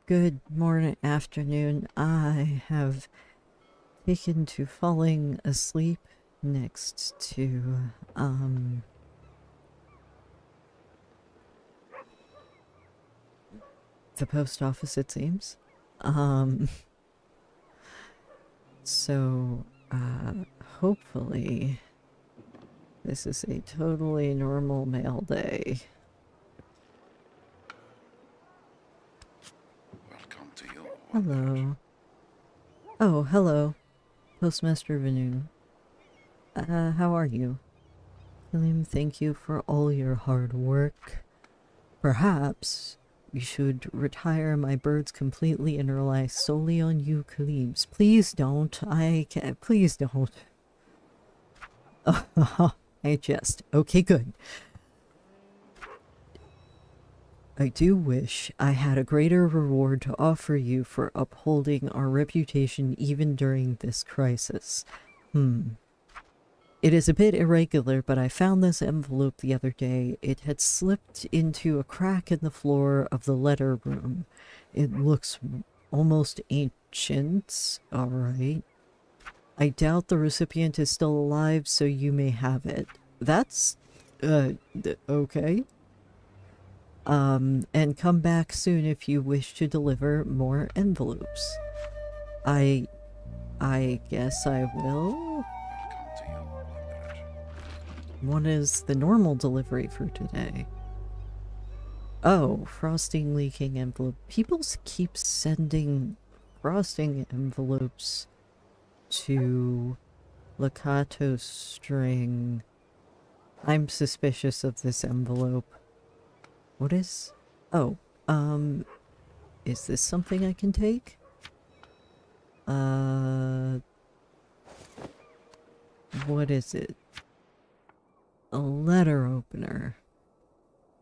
Good morning, afternoon. I have taken to falling asleep next to, the post office, it seems. Um, so, hopefully this is a totally normal mail day. Welcome to your wanderer. Hello. Oh, hello, Postmaster Vanu. How are you? Khelim, thank you for all your hard work. Perhaps we should retire my birds completely and rely solely on you, Khalibs. Please don't. I can't. Please don't. I jest. Okay, good. I do wish I had a greater reward to offer you for upholding our reputation even during this crisis. It is a bit irregular, but I found this envelope the other day. It had slipped into a crack in the floor of the letter room. It looks almost ancient. Alright. I doubt the recipient is still alive, so you may have it. That's, okay. And come back soon if you wish to deliver more envelopes. I guess I will. Welcome to your wanderer. What is the normal delivery for today? Oh, frosting leaking envelope. People keep sending frosting envelopes to Lakato String. I'm suspicious of this envelope. What is? Oh, is this something I can take? What is it? A letter opener.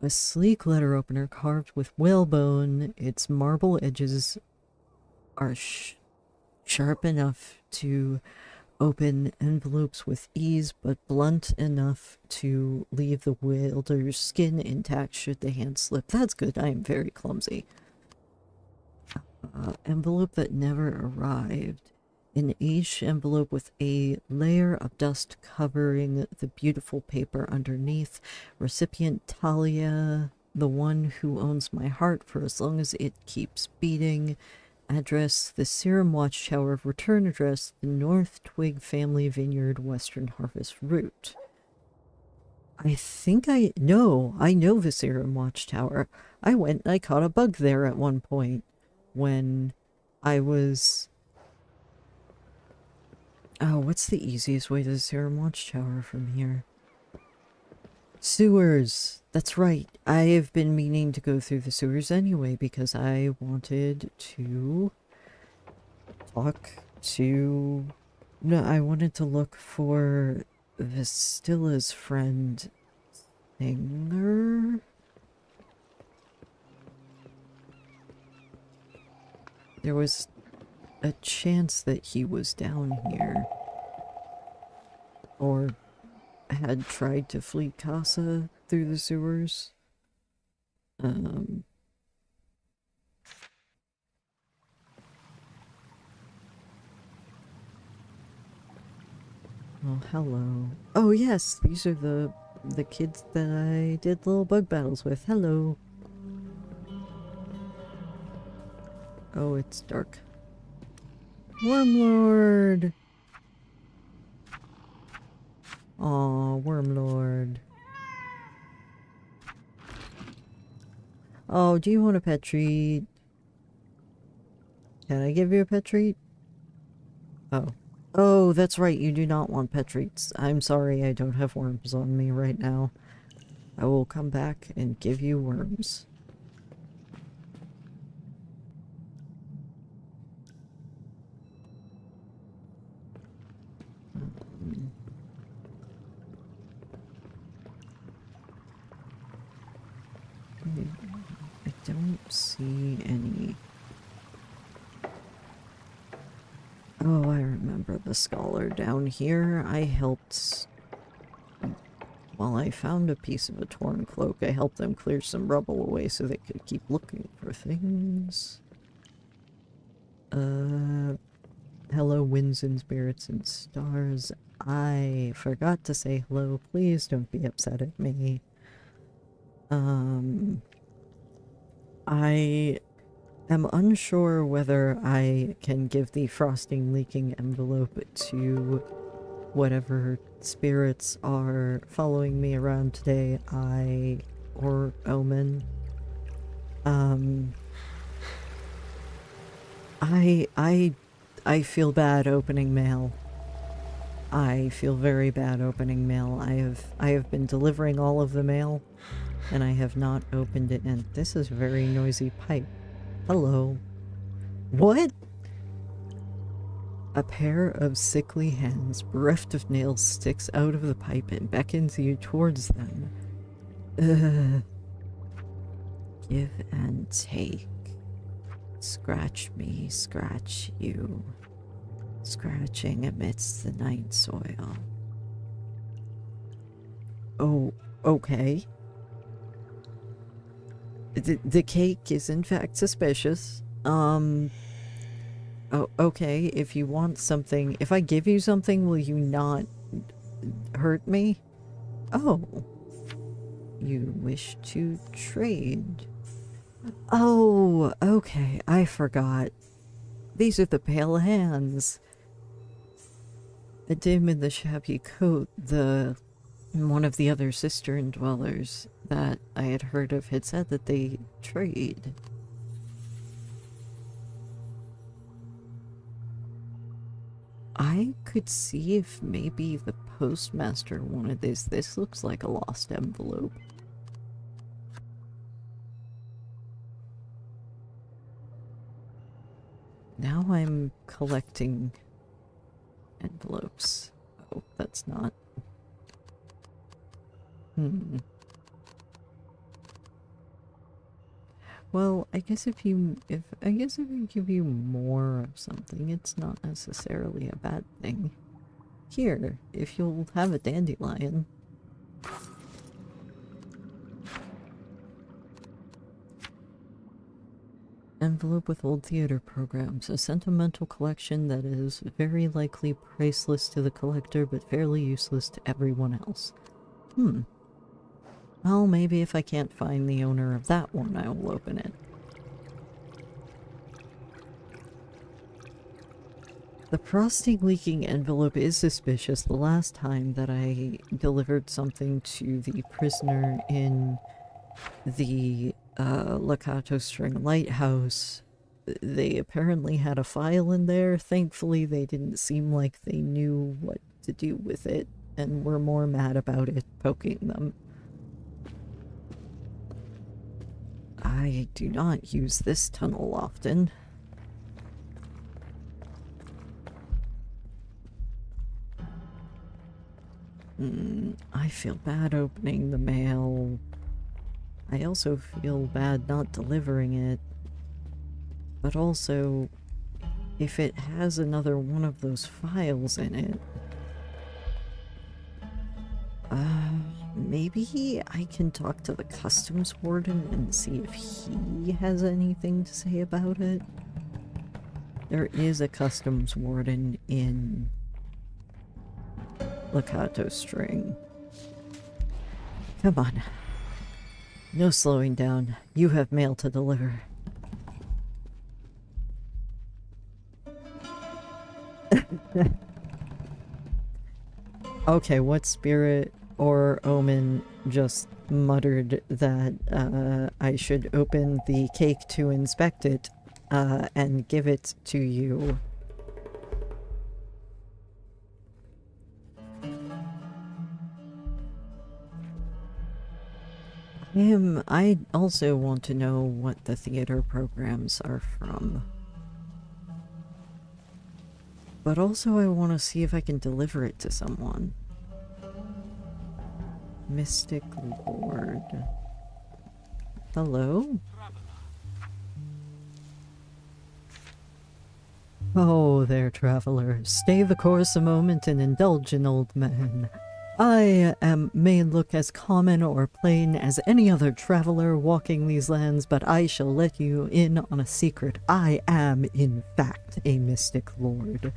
A sleek letter opener carved with whalebone. Its marble edges are sharp enough to open envelopes with ease, but blunt enough to leave the wielder's skin intact should the hand slip. That's good. I am very clumsy. Envelope that never arrived. An aged envelope with a layer of dust covering the beautiful paper underneath. Recipient Talia, the one who owns my heart for as long as it keeps beating. Address, the Serum Watchtower. Return address, the North Twig Family Vineyard, Western Harvest Route. I think I know the Serum Watchtower. I went and I caught a bug there at one point when I was... Oh, what's the easiest way to the Serum Watchtower from here? Sewers! That's right. I have been meaning to go through the sewers anyway because I wanted to talk to... No, I wanted to look for Vistilla's friend Singer? There was a chance that he was down here. Or had tried to flee Kasa through the sewers. Oh, hello. Oh yes, these are the kids that I did little bug battles with. Hello. Oh, it's dark. Wormlord! Aw, Wormlord. Oh, do you want a pet treat? Can I give you a pet treat? Oh. Oh, that's right, you do not want pet treats. I'm sorry, I don't have worms on me right now. I will come back and give you worms. I don't see any. Oh, I remember the scholar down here. I helped While I found a piece of a torn cloak, I helped them clear some rubble away so they could keep looking for things. Hello, winds and spirits and stars. I forgot to say hello. Please don't be upset at me. I am unsure whether I can give the frosting leaking envelope to whatever spirits are following me around today, or Omen. I feel bad opening mail. I feel very bad opening mail. I have been delivering all of the mail, and I have not opened it, and this is a very noisy pipe. Hello. What? A pair of sickly hands, bereft of nails, sticks out of the pipe and beckons you towards them. Give and take. Scratch me, scratch you. Scratching amidst the night soil. Oh, okay. The cake is in fact suspicious. Oh, okay, if you want something, if I give you something, will you not hurt me? Oh. You wish to trade. Oh, okay, I forgot. These are the pale hands. The dim in the shabby coat, one of the other cistern dwellers that I had heard of had said that they trade. I could see if maybe the postmaster wanted this. This looks like a lost envelope. Now I'm collecting envelopes. Oh, that's not. Well, I guess if I give you more of something, it's not necessarily a bad thing. Here, if you'll have a dandelion. Envelope with old theater programs. A sentimental collection that is very likely priceless to the collector, but fairly useless to everyone else. Well, maybe if I can't find the owner of that one, I will open it. The frosting leaking envelope is suspicious. The last time that I delivered something to the prisoner in the Lakato String Lighthouse, they apparently had a file in there. Thankfully, they didn't seem like they knew what to do with it, and were more mad about it poking them. I do not use this tunnel often. I feel bad opening the mail. I also feel bad not delivering it. But also, if it has another one of those files in it, maybe I can talk to the customs warden and see if he has anything to say about it. There is a customs warden in Lakato String. Come on. No slowing down. You have mail to deliver. Okay, what spirit or omen just muttered that I should open the cake to inspect it and give it to you? I also want to know what the theater programs are from. But also I want to see if I can deliver it to someone. Mystic Lord. Hello? Oh there, traveler. Stay the course a moment and indulge in old men. may look as common or plain as any other traveler walking these lands, but I shall let you in on a secret. I am, in fact, a mystic lord.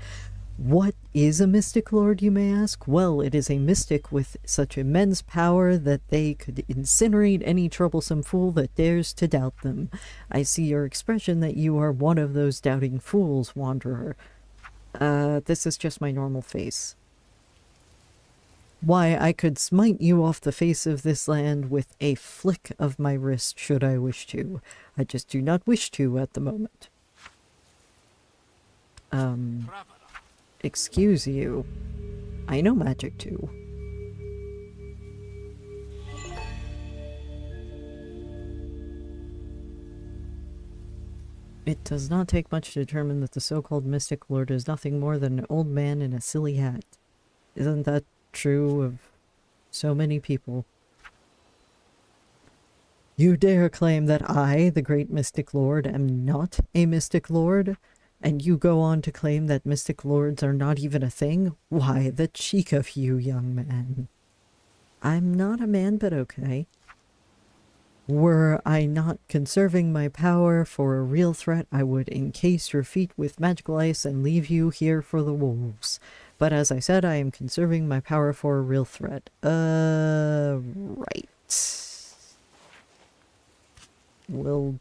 What is a mystic lord, you may ask? Well, it is a mystic with such immense power that they could incinerate any troublesome fool that dares to doubt them. I see your expression that you are one of those doubting fools, wanderer. This is just my normal face. Why, I could smite you off the face of this land with a flick of my wrist should I wish to. I just do not wish to at the moment. Excuse you. I know magic too. It does not take much to determine that the so-called mystic lord is nothing more than an old man in a silly hat. Isn't that true of so many people? You dare claim that I, the great mystic lord, am not a mystic lord? And you go on to claim that mystic lords are not even a thing? Why, the cheek of you, young man. I'm not a man, but okay. Were I not conserving my power for a real threat, I would encase your feet with magical ice and leave you here for the wolves. But as I said, I am conserving my power for a real threat. Right. Well,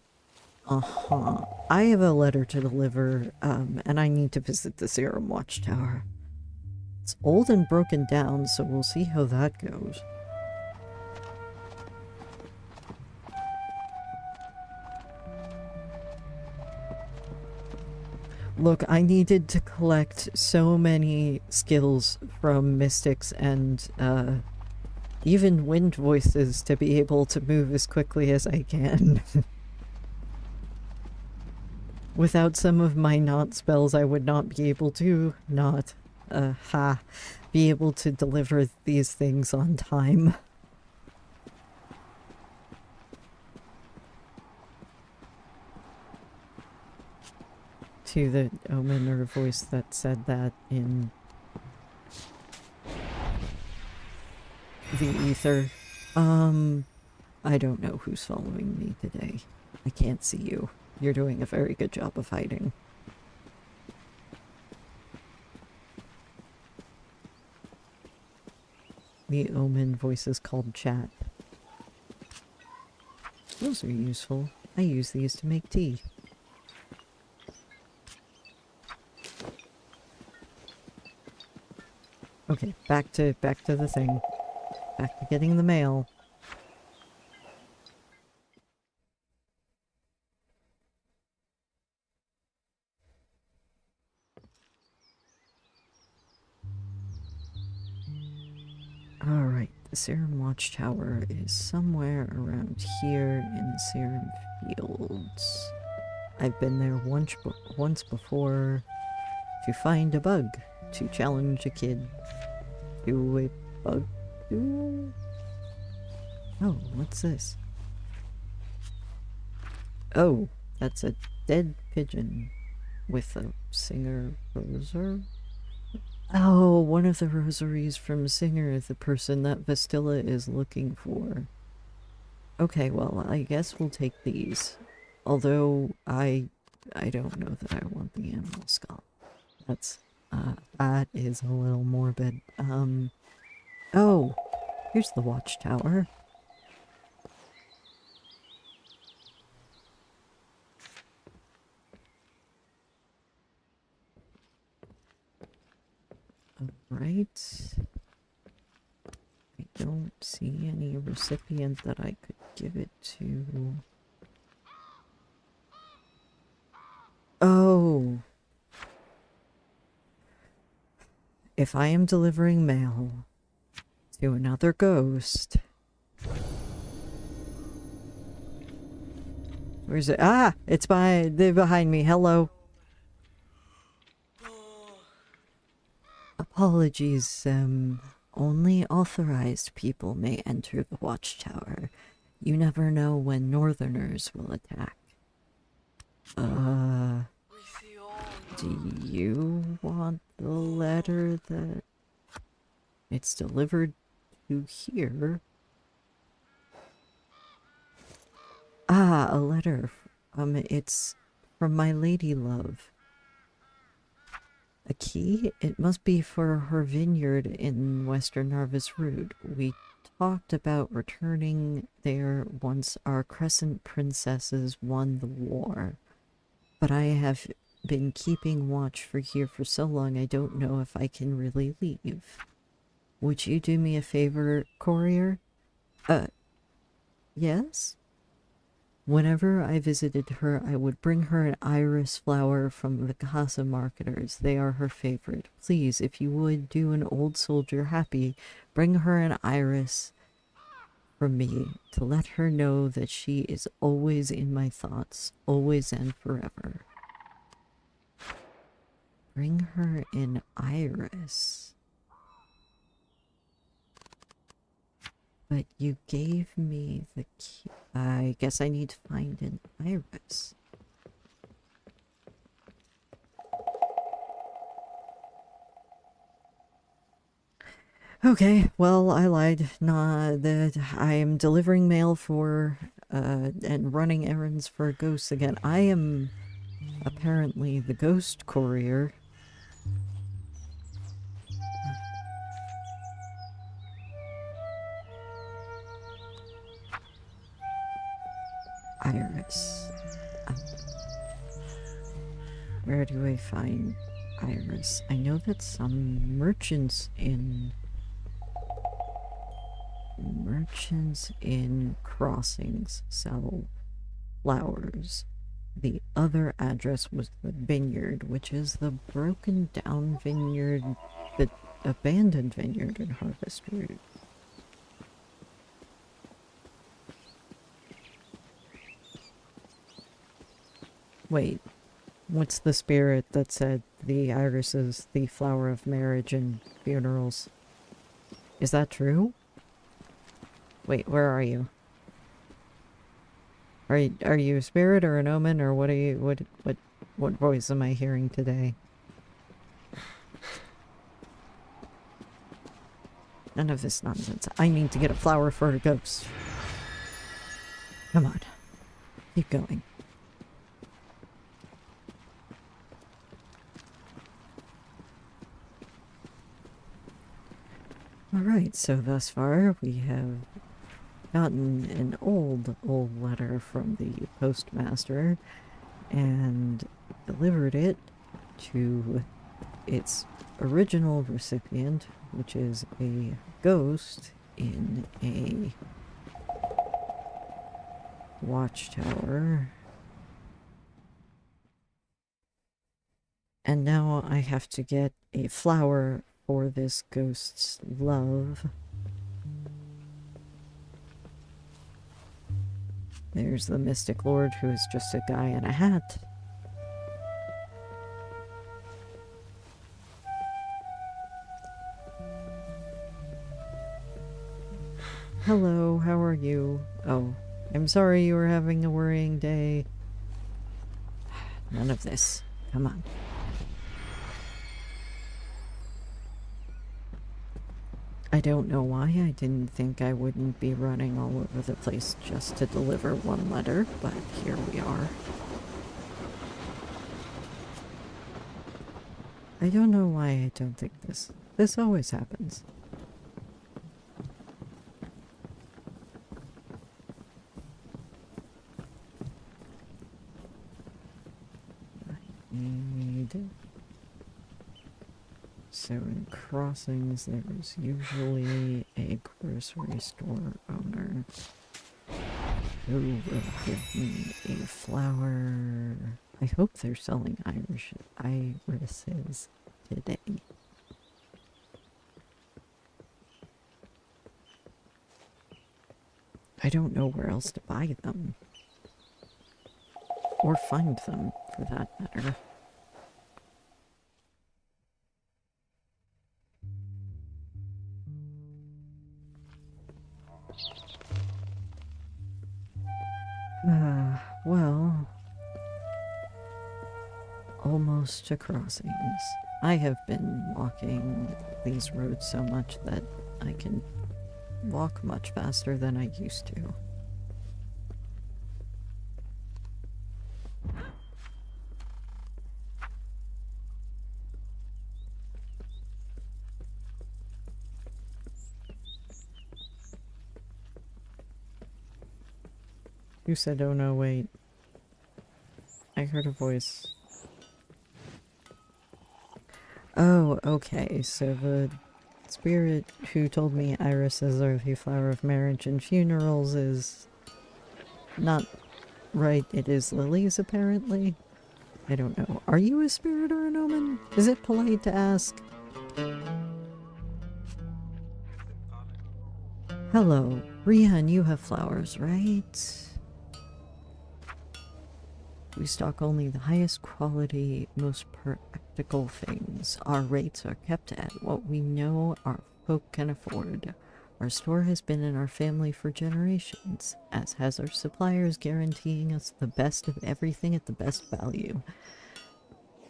I have a letter to deliver, and I need to visit the Serum Watchtower. It's old and broken down, so we'll see how that goes. Look, I needed to collect so many skills from mystics and, even wind voices to be able to move as quickly as I can. Without some of my not spells, I would not be able to be able to deliver these things on time. To the omen or voice that said that in the ether. I don't know who's following me today. I can't see you. You're doing a very good job of hiding. The omen voice is called chat. Those are useful. I use these to make tea. Okay, back to the thing. Back to getting the mail. Alright, the Serum Watchtower is somewhere around here in the Serum Fields. I've been there once before to find a bug, to challenge a kid to a bug duel. Oh, what's this? Oh, that's a dead pigeon with a singer rosary. Oh, one of the rosaries from Singer, the person that Vestilla is looking for. Okay, well, I guess we'll take these. Although, I don't know that I want the animal skull. That is a little morbid. Oh, here's the watchtower. Alright. I don't see any recipient that I could give it to. Oh. If I am delivering mail to another ghost. Where's it? Ah! It's they're behind me. Hello. Apologies, only authorized people may enter the watchtower. You never know when northerners will attack. Do you want the letter that... It's delivered to here. Ah, a letter. It's from my lady love. A key? It must be for her vineyard in Western Narvis Root. We talked about returning there once our Crescent princesses won the war. But I have been keeping watch for here for so long I don't know if I can really leave. Would you do me a favor, courier? Yes? Whenever I visited her, I would bring her an iris flower from the Kasa marketers. They are her favorite. Please, if you would do an old soldier happy, bring her an iris from me to let her know that she is always in my thoughts, always and forever. Bring her an iris. But you gave me the key. I guess I need to find an iris. Okay, well, I lied. Nah, that I am delivering mail for, and running errands for ghosts again. I am apparently the ghost courier. Iris. Where do I find iris? I know that some merchants in crossings sell flowers. The other address was the vineyard, which is the broken down vineyard, the abandoned vineyard in Harvest Root. Wait, what's the spirit that said the iris is the flower of marriage and funerals? Is that true? Wait, where are you? Are you a spirit or an omen, or what are you, what voice am I hearing today? None of this nonsense. I need to get a flower for a ghost. Come on. Keep going. Alright, so thus far we have gotten an old letter from the postmaster and delivered it to its original recipient, which is a ghost in a watchtower. And now I have to get a flower for this ghost's love. There's the Mystic Lord, who is just a guy in a hat. Hello, how are you? Oh, I'm sorry you were having a worrying day. None of this. Come on. I don't know why I didn't think I wouldn't be running all over the place just to deliver one letter, but here we are. I don't know why I don't think this. This always happens. So in crossings, there's usually a grocery store owner who will give me a flower. I hope they're selling irises today. I don't know where else to buy them. Or find them, for that matter. Well, almost to crossings. I have been walking these roads so much that I can walk much faster than I used to. You said, oh no, wait. I heard a voice. Oh, okay, so the spirit who told me irises are the flower of marriage and funerals is not right. It is lilies, apparently. I don't know. Are you a spirit or an omen? Is it polite to ask? Hello. Rihan, you have flowers, right? We stock only the highest quality, most practical things. Our rates are kept at what we know our folk can afford. Our store has been in our family for generations, as has our suppliers, guaranteeing us the best of everything at the best value.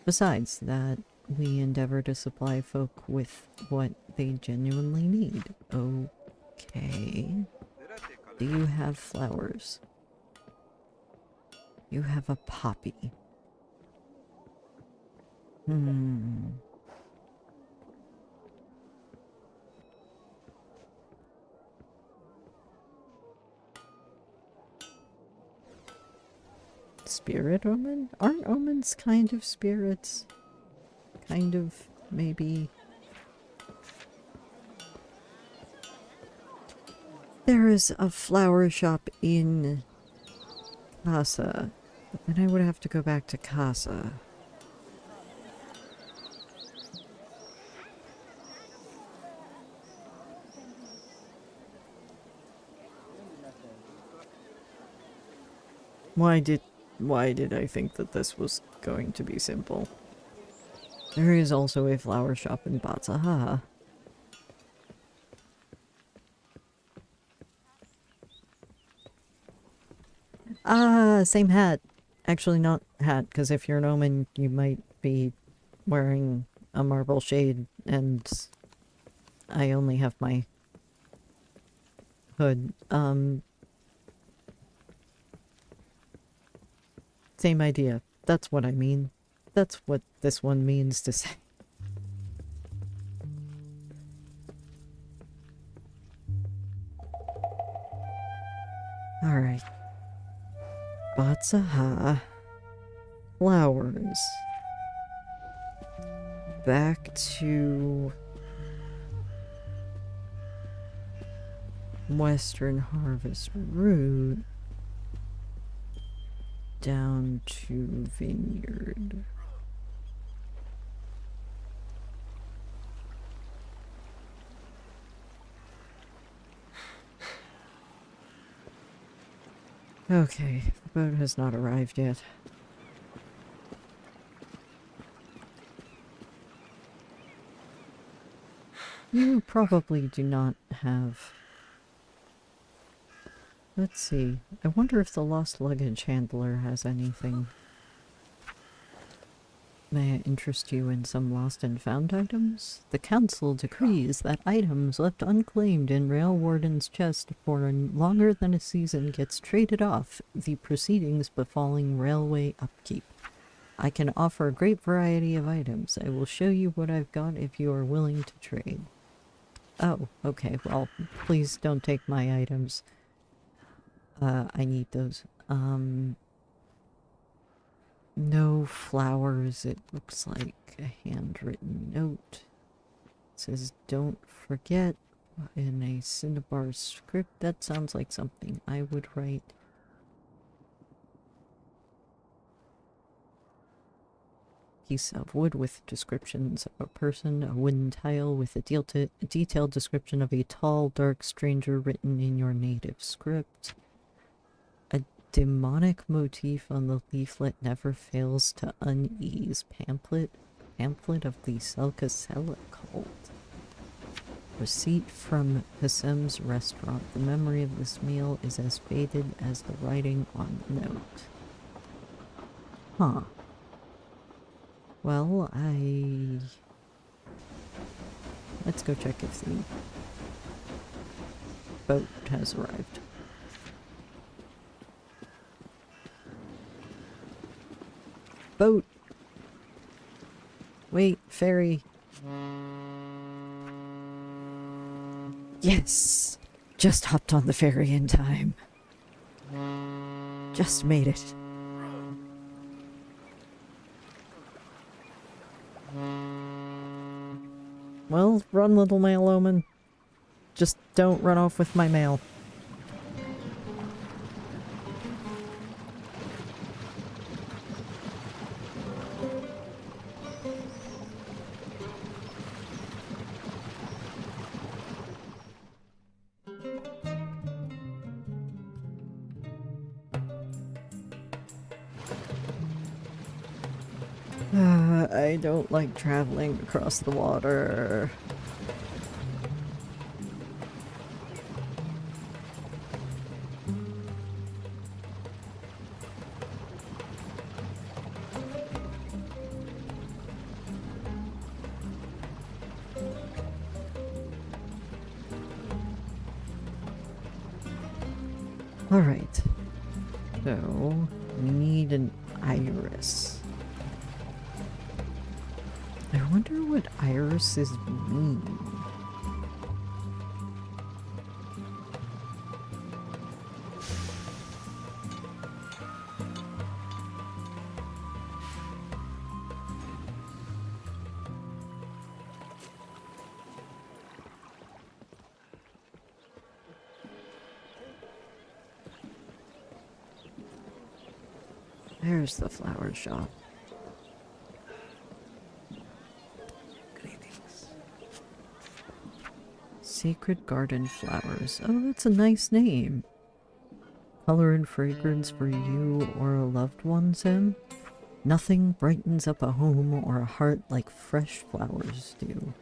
Besides that, we endeavor to supply folk with what they genuinely need. Okay. Do you have flowers? You have a poppy. Spirit omen? Aren't omens kind of spirits? Kind of, maybe. There is a flower shop in Kasa, but then I would have to go back to Kasa. Why did I think that this was going to be simple? There is also a flower shop in Batsaha. Ah, same hat. Actually, not hat, because if you're an omen, you might be wearing a marble shade, and I only have my hood. Same idea. That's what I mean. That's what this one means to say. Alright. Batsaha. Flowers. Back to Western Harvest Route. Down to Vineyard. Okay, the boat has not arrived yet. You probably do not have... Let's see. I wonder if the lost luggage handler has anything. May I interest you in some lost and found items? The council decrees that items left unclaimed in Rail Warden's chest for longer than a season gets traded off, the proceedings befalling railway upkeep. I can offer a great variety of items. I will show you what I've got if you are willing to trade. Oh, okay, well, please don't take my items. I need those. No flowers. It looks like a handwritten note. It says, don't forget, in a Cinnabar script. That sounds like something I would write. Piece of wood with descriptions of a person, a wooden tile with a detailed description of a tall, dark stranger written in your native script. A demonic motif on the leaflet never fails to unease. Pamphlet of the Selkasela cult. Receipt from Hasem's restaurant. The memory of this meal is as faded as the writing on the note. Huh. Well, let's go check if the boat has arrived. Boat! Wait, ferry. Yes! Just hopped on the ferry in time. Just made it. Well, run, little mail omen. Just don't run off with my mail. I don't like traveling across the water. Alright. So, we need an iris. I wonder what irises mean. There's the flower shop. Greetings. Sacred Garden Flowers. Oh, that's a nice name. Color and fragrance for you or a loved one, Sam? Nothing brightens up a home or a heart like fresh flowers do.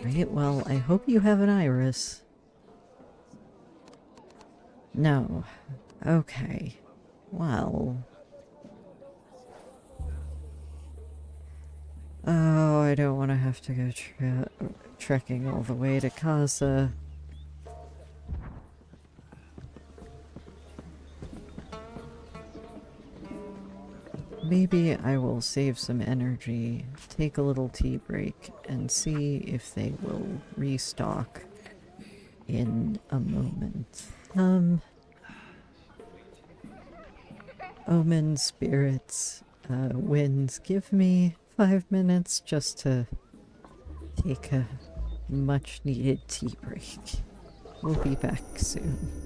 Right, well, I hope you have an iris. No. Okay. Well... Oh, I don't want to have to go trekking all the way to Kasa. Maybe I will save some energy, take a little tea break, and see if they will restock in a moment. Omen, spirits, winds, give me 5 minutes just to take a much needed tea break. We'll be back soon.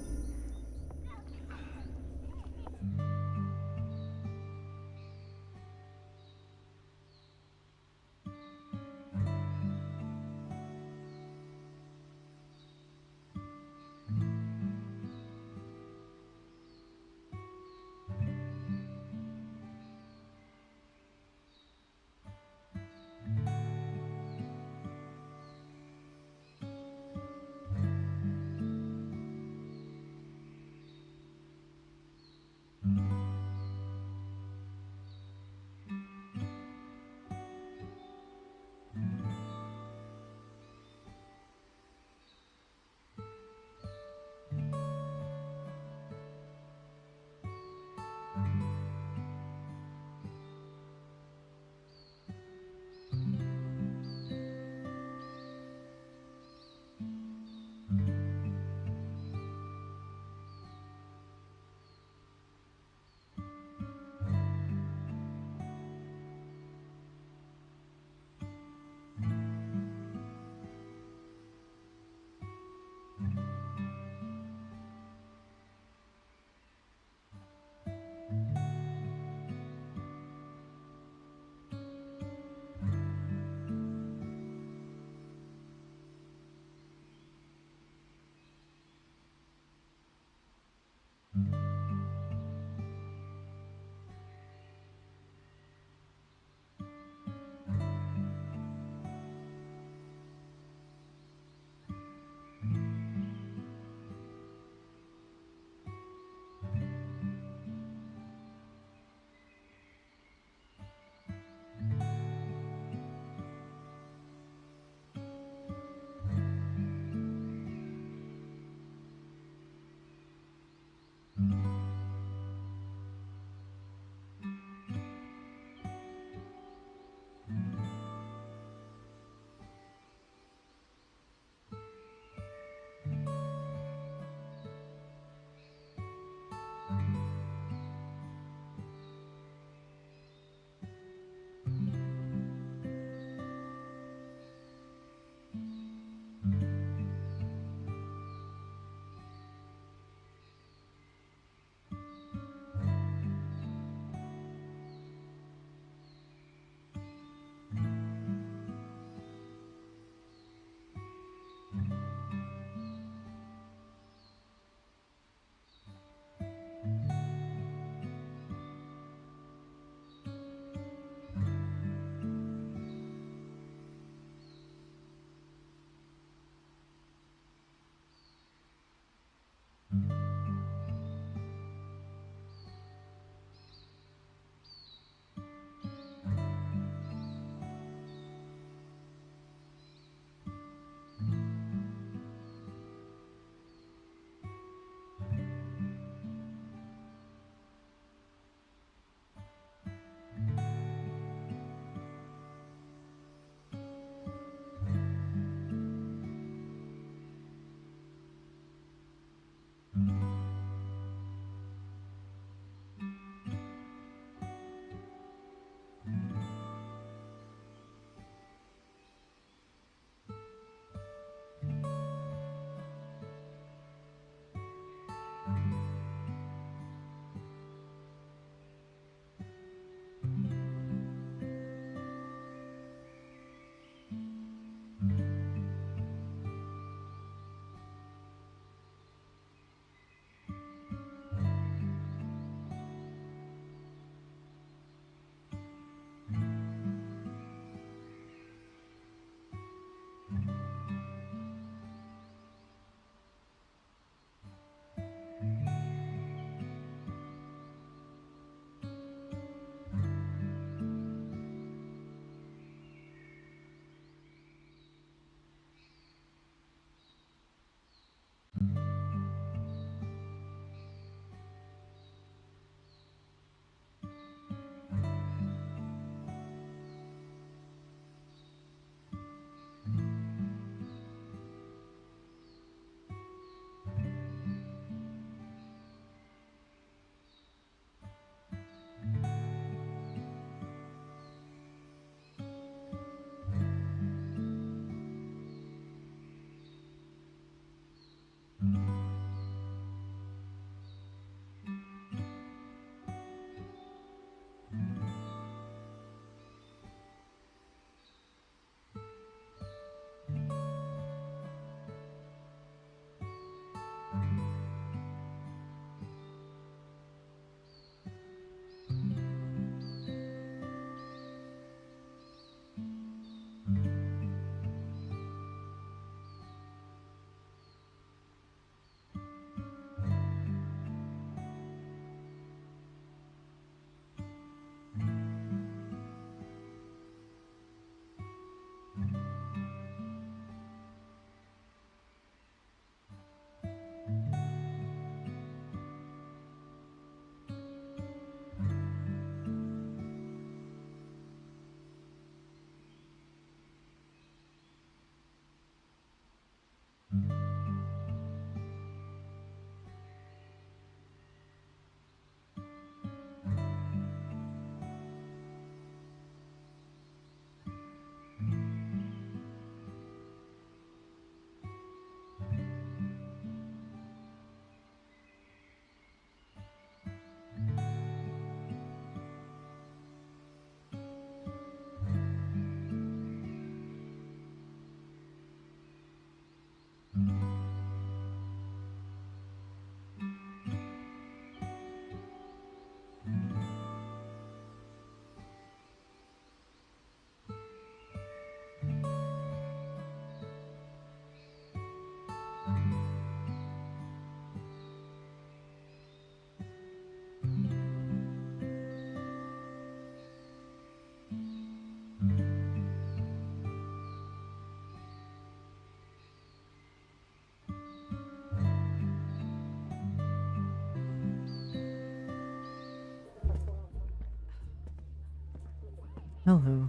Hello.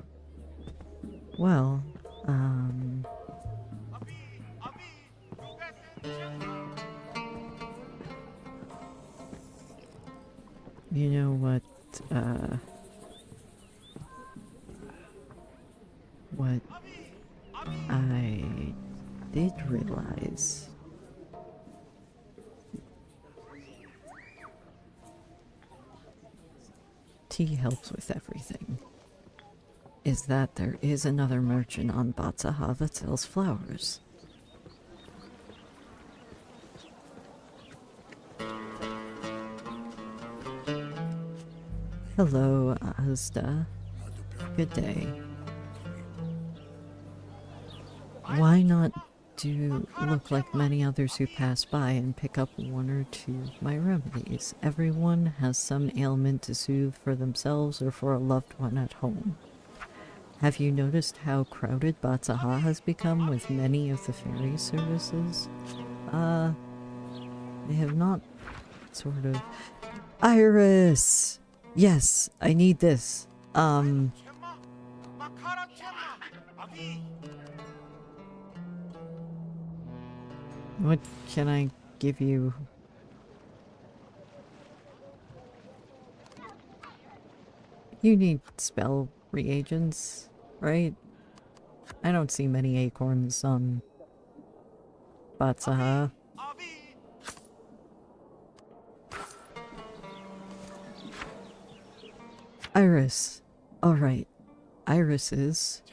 Well, you know what I did realize tea helps with everything. Is that there is another merchant on Batsaha that sells flowers. Hello, Azda. Good day. Why not look like many others who pass by and pick up one or two of my remedies? Everyone has some ailment to soothe for themselves or for a loved one at home. Have you noticed how crowded Batsaha has become with many of the ferry services? They have not sort of... Iris! Yes, I need this. What can I give you? You need spell reagents, right? I don't see many acorns on Batsaha. Iris. Alright. Irises.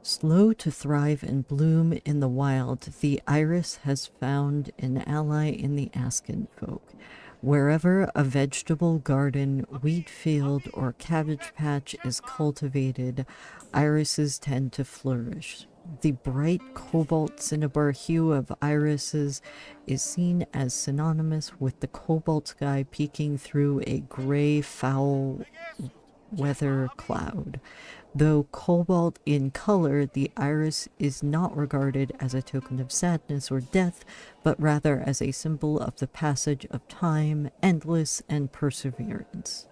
Slow to thrive and bloom in the wild, the iris has found an ally in the Askin folk. Wherever a vegetable garden, wheat field, or cabbage patch is cultivated, irises tend to flourish. The bright cobalt cinnabar hue of irises is seen as synonymous with the cobalt sky peeking through a gray, foul weather cloud. Though cobalt in color, the iris is not regarded as a token of sadness or death, but rather as a symbol of the passage of time, endless and perseverance.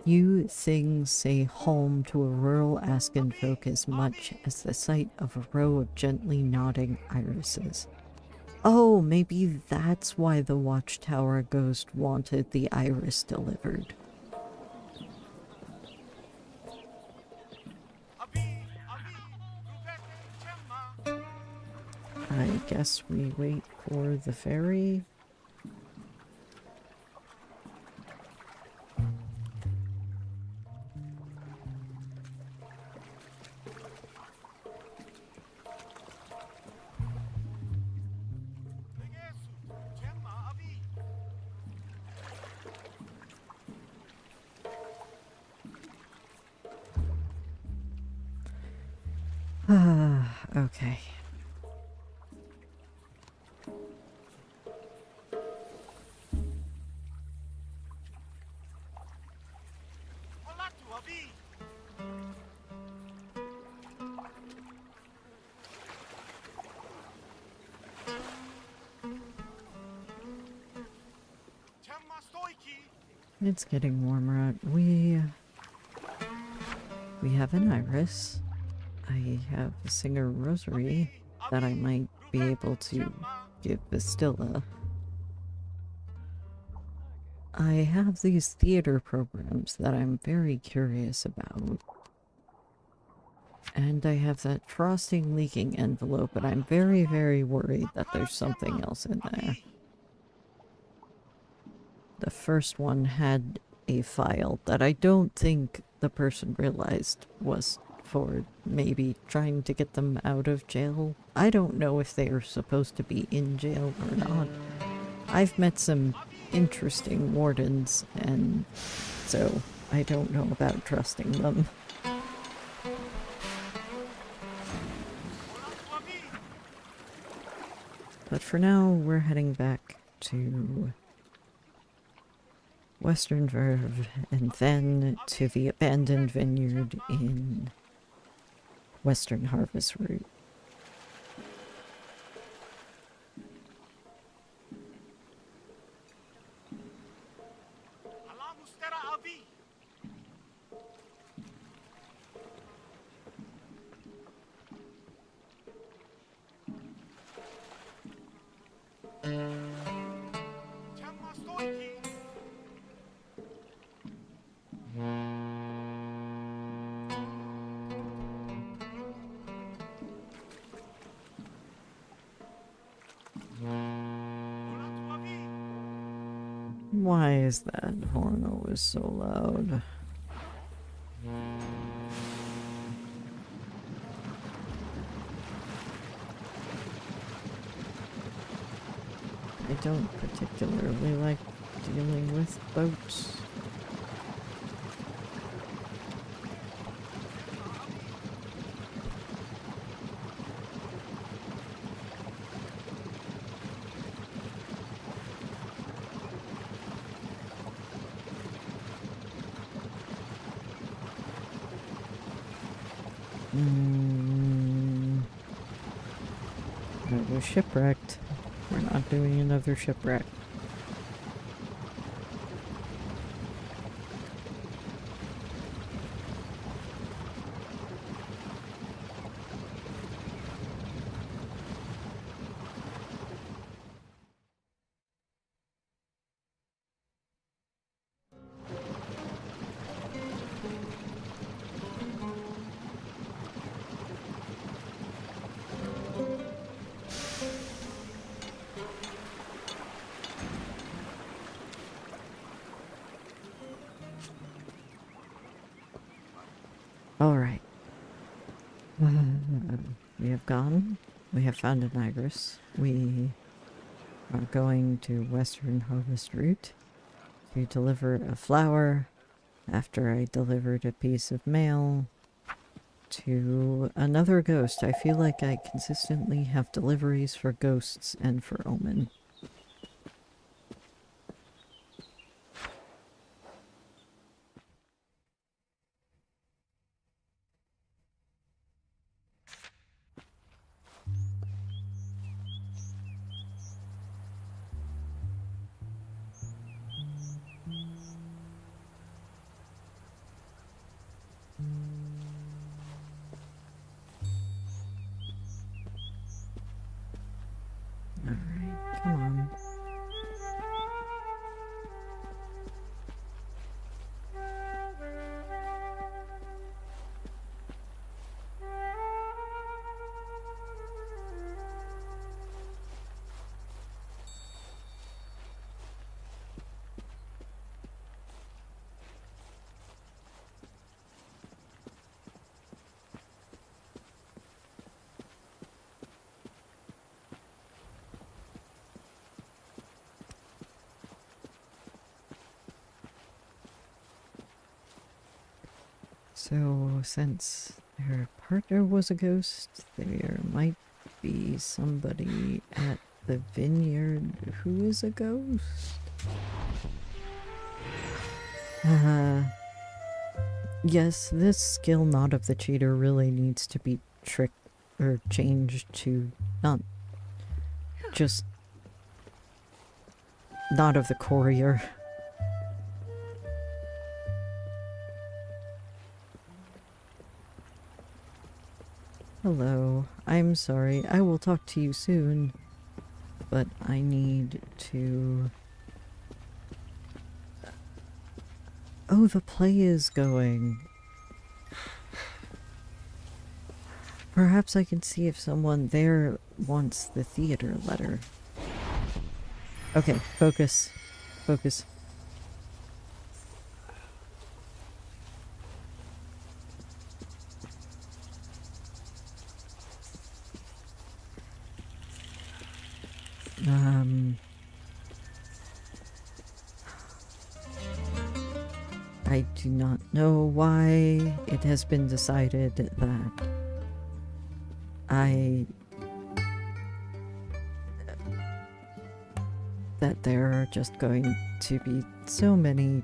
Few things say home to a rural Askin folk as much as the sight of a row of gently nodding irises. Oh, maybe that's why the Watchtower ghost wanted the iris delivered. I guess we wait for the ferry. Okay. It's getting warmer out. We have an iris. I have a singer rosary that I might be able to give Bastilla. I have these theater programs that I'm very curious about. And I have that frosting leaking envelope, but I'm very, very worried that there's something else in there. The first one had a file that I don't think the person realized was for maybe trying to get them out of jail. I don't know if they are supposed to be in jail or not. I've met some interesting wardens, and so I don't know about trusting them. But for now, we're heading back to Western Verve and then to the abandoned vineyard in Western Harvest Route. Why is that horn always so loud? I don't particularly like dealing with boats. I was shipwrecked. We're not doing another shipwreck. Alright. We have gone. We have found an iris. We are going to Western Harvest Route to deliver a flower after I delivered a piece of mail to another ghost. I feel like I consistently have deliveries for ghosts and for Omen. Alright, come on. So, since her partner was a ghost, there might be somebody at the vineyard who is a ghost? Yes, this skill Knot of the Cheater really needs to be tricked or changed to not just Knot of the Courier. Hello, I'm sorry. I will talk to you soon, but I need to... Oh, the play is going. Perhaps I can see if someone there wants the theater letter. Okay, focus. Focus. I do not know why it has been decided that there are just going to be so many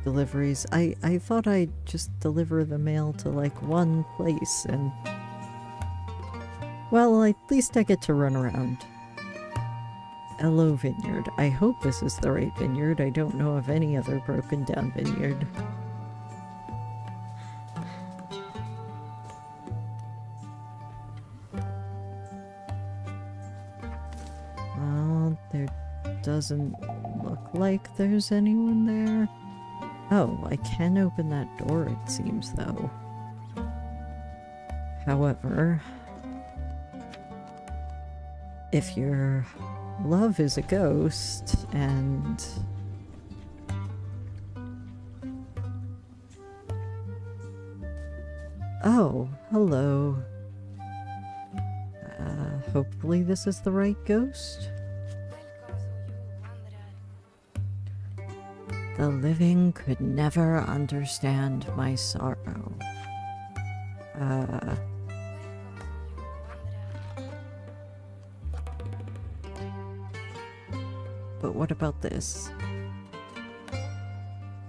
deliveries. I thought I'd just deliver the mail to like one place and... Well, at least I get to run around. Hello, vineyard. I hope this is the right vineyard. I don't know of any other broken down vineyard. Well, there doesn't look like there's anyone there. Oh, I can open that door, it seems, though. However, if your love is a ghost and Oh, hello. Hopefully this is the right ghost. The living could never understand my sorrow. But what about this?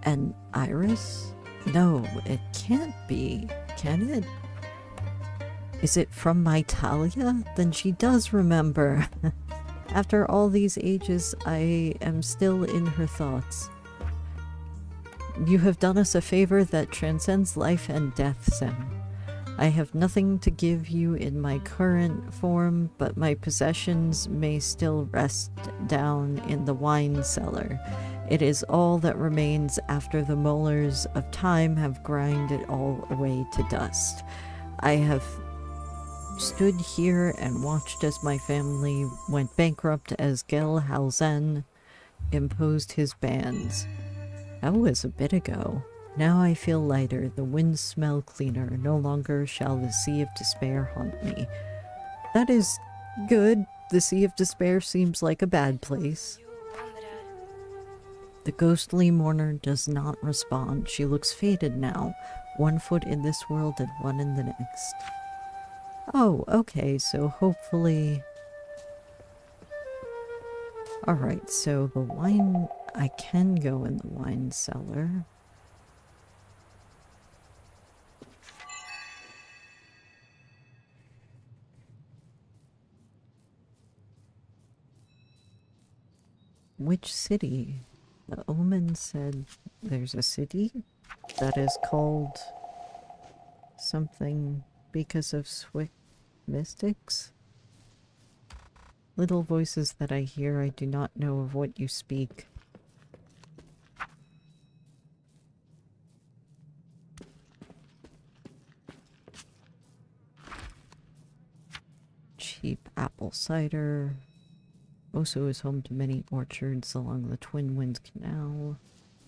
An iris? No, it can't be, can it? Is it from my Talia? Then she does remember. After all these ages, I am still in her thoughts. You have done us a favor that transcends life and death, Sem. I have nothing to give you in my current form, but my possessions may still rest down in the wine cellar. It is all that remains after the molars of time have ground it all away to dust. I have stood here and watched as my family went bankrupt as Gel Halzen imposed his bans. That was a bit ago. Now I feel lighter, the winds smell cleaner, no longer shall the Sea of Despair haunt me. That is good. The Sea of Despair seems like a bad place. The ghostly mourner does not respond. She looks faded now, one foot in this world and one in the next. Oh, okay, so hopefully... Alright, so the wine... I can go in the wine cellar. Which city? The omen said there's a city that is called something because of Swick mystics. Little voices that I hear, I do not know of what you speak. Cheap apple cider. Oso is home to many orchards along the Twin Winds Canal.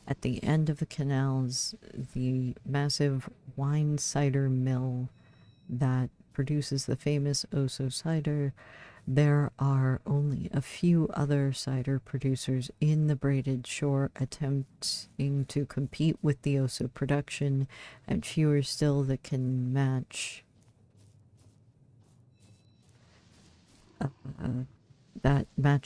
At the end of the canals, the massive wine cider mill that produces the famous Oso cider. There are only a few other cider producers in the braided shore attempting to compete with the Oso production, and fewer still that can match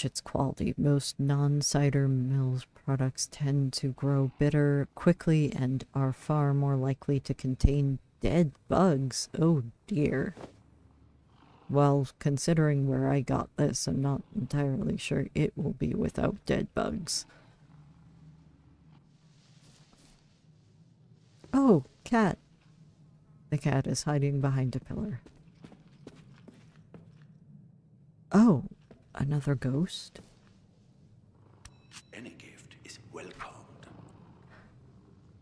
its quality. Most non-cider mills products tend to grow bitter quickly and are far more likely to contain dead bugs. Oh dear. Well, considering where I got this, I'm not entirely sure it will be without dead bugs. Oh, cat. The cat is hiding behind a pillar. Oh, another ghost? Any gift is welcomed.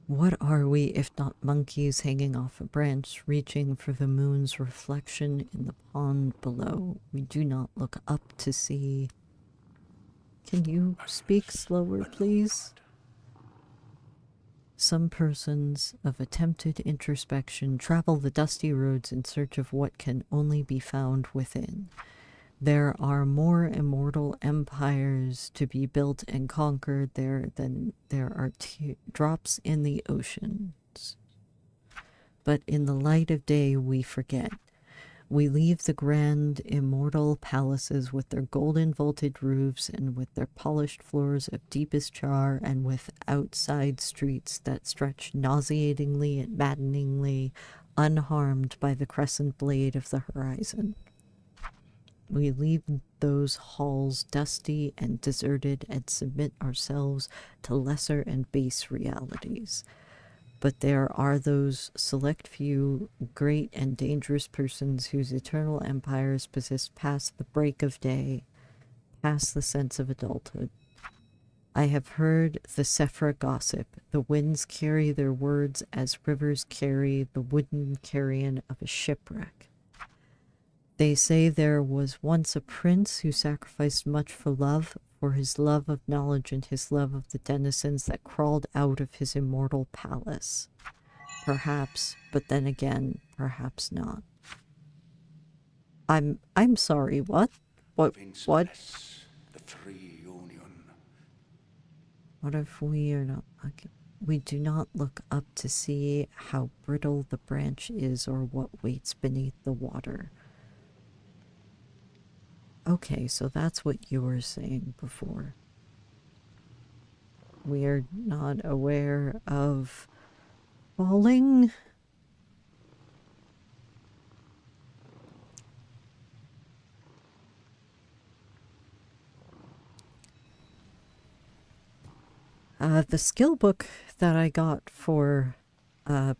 What are we if not monkeys hanging off a branch, reaching for the moon's reflection in the pond below? We do not look up to see. Can you speak slower, please? Some persons of attempted introspection travel the dusty roads in search of what can only be found within. There are more immortal empires to be built and conquered there than there are drops in the oceans. But in the light of day we forget. We leave the grand immortal palaces with their golden vaulted roofs and with their polished floors of deepest char and with outside streets that stretch nauseatingly and maddeningly, unharmed by the crescent blade of the horizon. We leave those halls dusty and deserted and submit ourselves to lesser and base realities. But there are those select few great and dangerous persons whose eternal empires persist past the break of day, past the sense of adulthood. I have heard the Sephra gossip. The winds carry their words as rivers carry the wooden carrion of a shipwreck. They say there was once a prince who sacrificed much for his love of knowledge and his love of the denizens that crawled out of his immortal palace. Perhaps, but then again, perhaps not. I'm sorry, what? What? Vince What? bless the free union. What if we are not... Okay. We do not look up to see how brittle the branch is or what waits beneath the water. Okay, so that's what you were saying before. We are not aware of falling. The skill book that I got for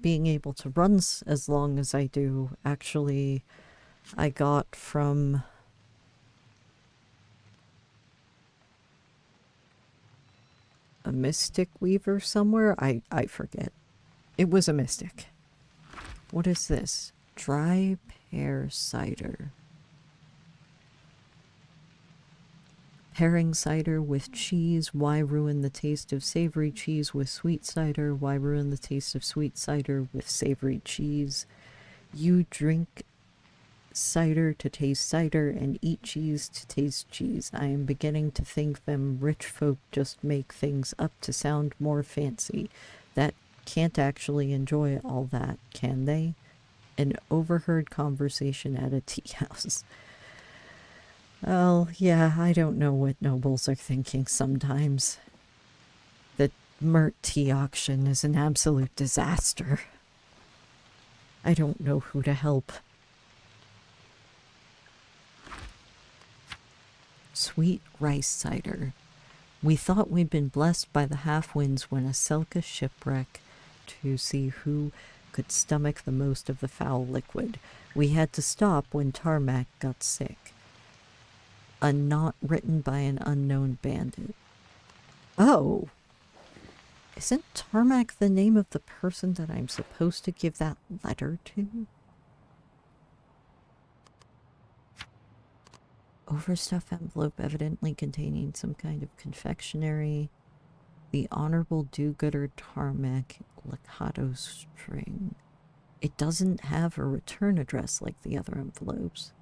being able to run as long as I do, actually, I got from a mystic weaver somewhere. I forget. It was a mystic. What is this? Dry pear cider. Pairing cider with cheese. Why ruin the taste of savory cheese with sweet cider? Why ruin the taste of sweet cider with savory cheese? You drink cider to taste cider and eat cheese to taste cheese. I am beginning to think them rich folk just make things up to sound more fancy. That can't actually enjoy all that, can they? An overheard conversation at a tea house. Well, yeah, I don't know what nobles are thinking sometimes. The Mert tea auction is an absolute disaster. I don't know who to help. Sweet rice cider. We thought we'd been blessed by the half-winds when a Selka shipwreck to see who could stomach the most of the foul liquid. We had to stop when Tarmac got sick. A knot written by an unknown bandit. Oh! Isn't Tarmac the name of the person that I'm supposed to give that letter to? Overstuffed envelope evidently containing some kind of confectionery. The Honorable Do-Gooder Tarmac Lakato string. It doesn't have a return address like the other envelopes.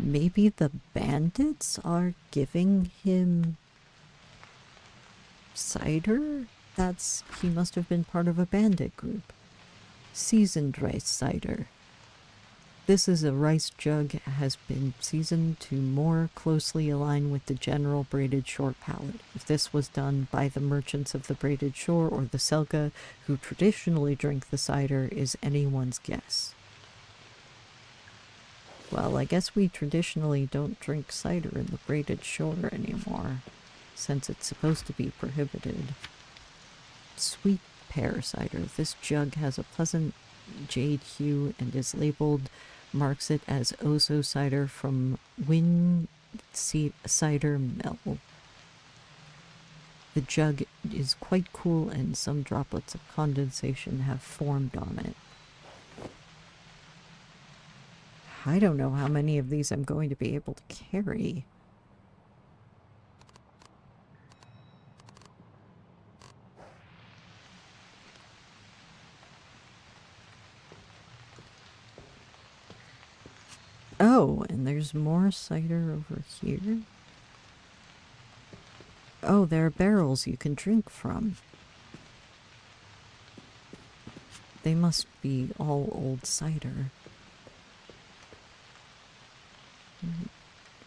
Maybe the bandits are giving him cider? He must have been part of a bandit group. Seasoned rice cider. This is a rice jug has been seasoned to more closely align with the general braided shore palate. If this was done by the merchants of the braided shore or the Selka who traditionally drink the cider is anyone's guess. Well, I guess we traditionally don't drink cider in the braided shore anymore, since it's supposed to be prohibited. Sweet pear cider. This jug has a pleasant jade hue and is labeled, marks it as Ozo cider from Wind Cider Mill. The jug is quite cool and some droplets of condensation have formed on it. I don't know how many of these I'm going to be able to carry. Oh, and there's more cider over here. Oh, there are barrels you can drink from. They must be all old cider.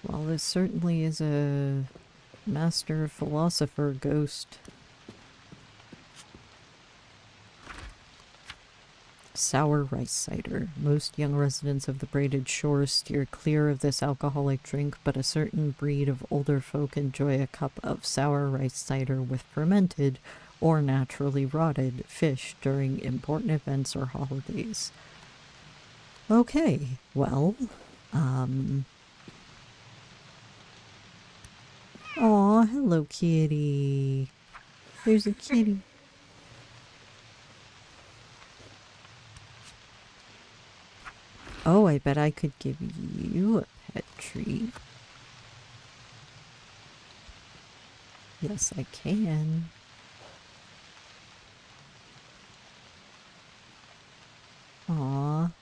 Well, this certainly is a master philosopher ghost. Sour rice cider. Most young residents of the braided shore steer clear of this alcoholic drink, but a certain breed of older folk enjoy a cup of sour rice cider with fermented or naturally rotted fish during important events or holidays. Okay, well, aw, hello kitty. There's a kitty. Oh, I bet I could give you a pet treat. Yes, I can.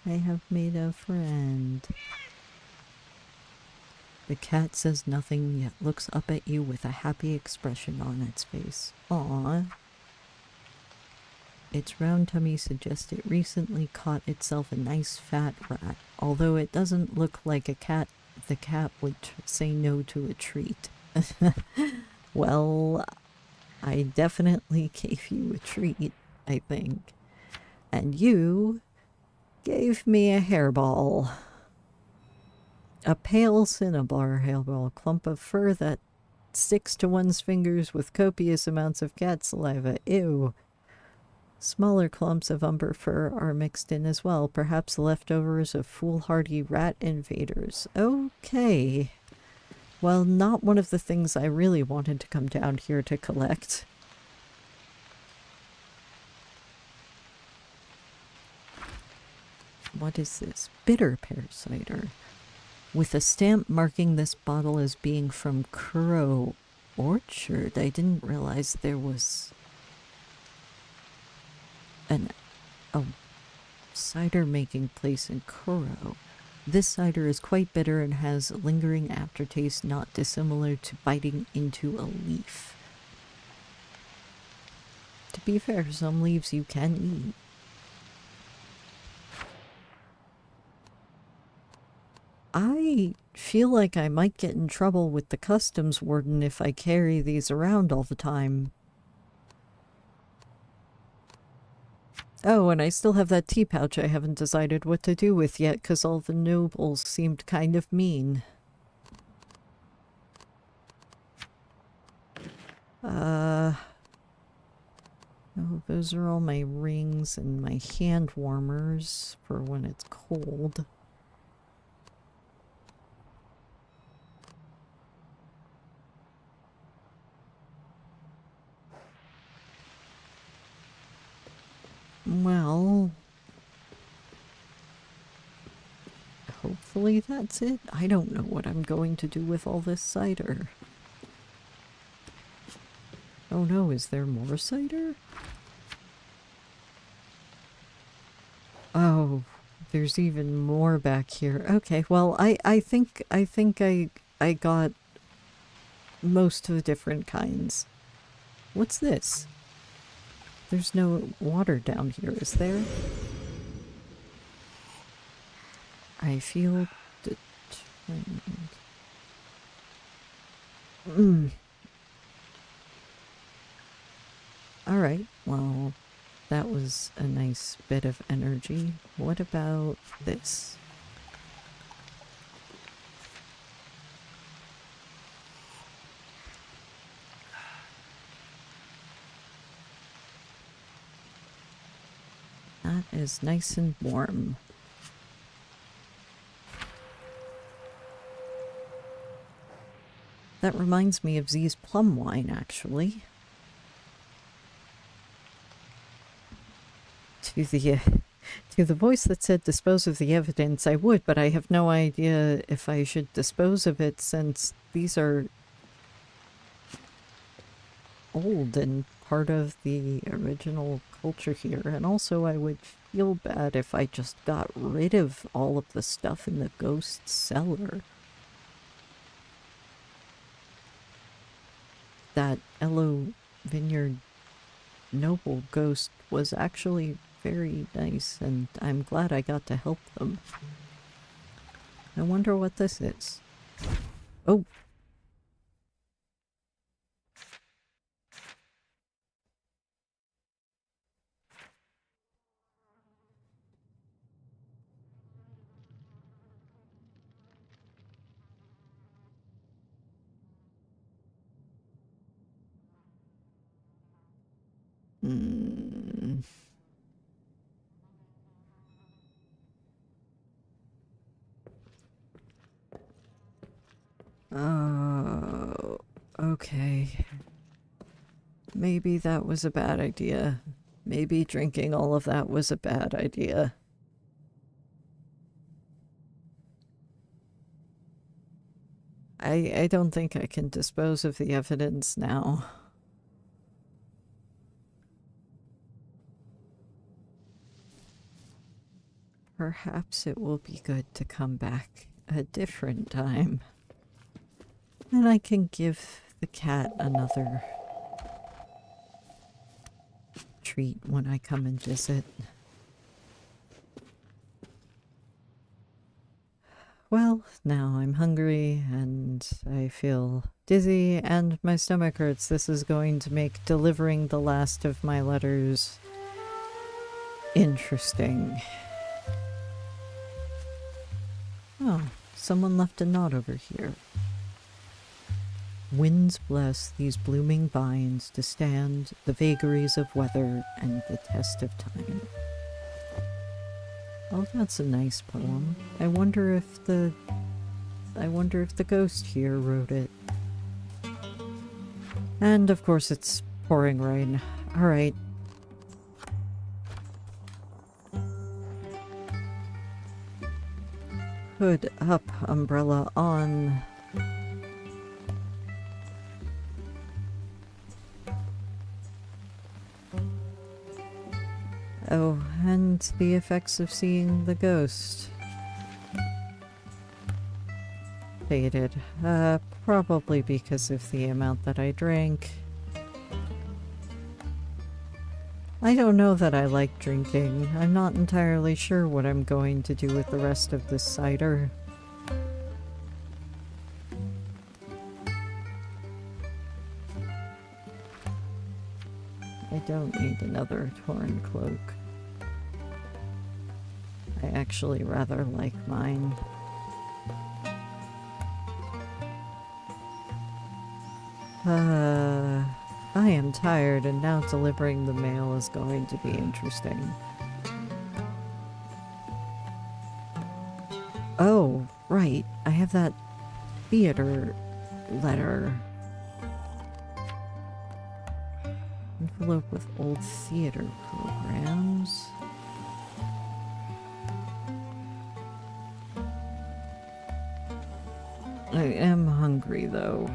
I have made a friend. The cat says nothing, yet looks up at you with a happy expression on its face. Aww. Its round tummy suggests it recently caught itself a nice fat rat. Although it doesn't look like a cat, the cat would say no to a treat. Well, I definitely gave you a treat, I think. And you gave me a hairball. A pale cinnabar hairball, clump of fur that sticks to one's fingers with copious amounts of cat saliva. Ew. Smaller clumps of umber fur are mixed in as well, perhaps leftovers of foolhardy rat invaders. Okay. Well, not one of the things I really wanted to come down here to collect. What is this? Bitter pear cider. With a stamp marking this bottle as being from Kuro Orchard. I didn't realize there was a cider making place in Kuro. This cider is quite bitter and has a lingering aftertaste not dissimilar to biting into a leaf. To be fair, some leaves you can eat. I feel like I might get in trouble with the customs warden if I carry these around all the time. Oh, and I still have that tea pouch I haven't decided what to do with yet because all the nobles seemed kind of mean. Oh, those are all my rings and my hand warmers for when it's cold. Well, hopefully that's it. I don't know what I'm going to do with all this cider. Oh no, is there more cider? Oh, there's even more back here. Okay, well, I think I got most of the different kinds. What's this? There's no water down here, is there? I feel determined. Alright, well, that was a nice bit of energy. What about this? That is nice and warm. That reminds me of Z's plum wine, actually. To the voice that said dispose of the evidence, I would, but I have no idea if I should dispose of it since these are old and part of the original culture here. And also I would feel bad if I just got rid of all of the stuff in the ghost cellar. That Elo Vineyard noble ghost was actually very nice, and I'm glad I got to help them. I wonder what this is. Oh! Oh, okay. Maybe that was a bad idea. Maybe drinking all of that was a bad idea. I don't think I can dispose of the evidence now. Perhaps it will be good to come back a different time. And I can give the cat another treat when I come and visit. Well, now I'm hungry and I feel dizzy and my stomach hurts. This is going to make delivering the last of my letters interesting. Oh, someone left a note over here. Winds bless these blooming vines to stand the vagaries of weather and the test of time. Oh, that's a nice poem. I wonder if the ghost here wrote it. And of course it's pouring rain. Alright. Hood up, umbrella on. Oh, and the effects of seeing the ghost. Faded. Probably because of the amount that I drank. I don't know that I like drinking. I'm not entirely sure what I'm going to do with the rest of this cider. I don't need another torn cloak. I actually rather like mine. I am tired and now delivering the mail is going to be interesting. Oh, right. I have that theater letter. Envelope with old theater programs. I am hungry though.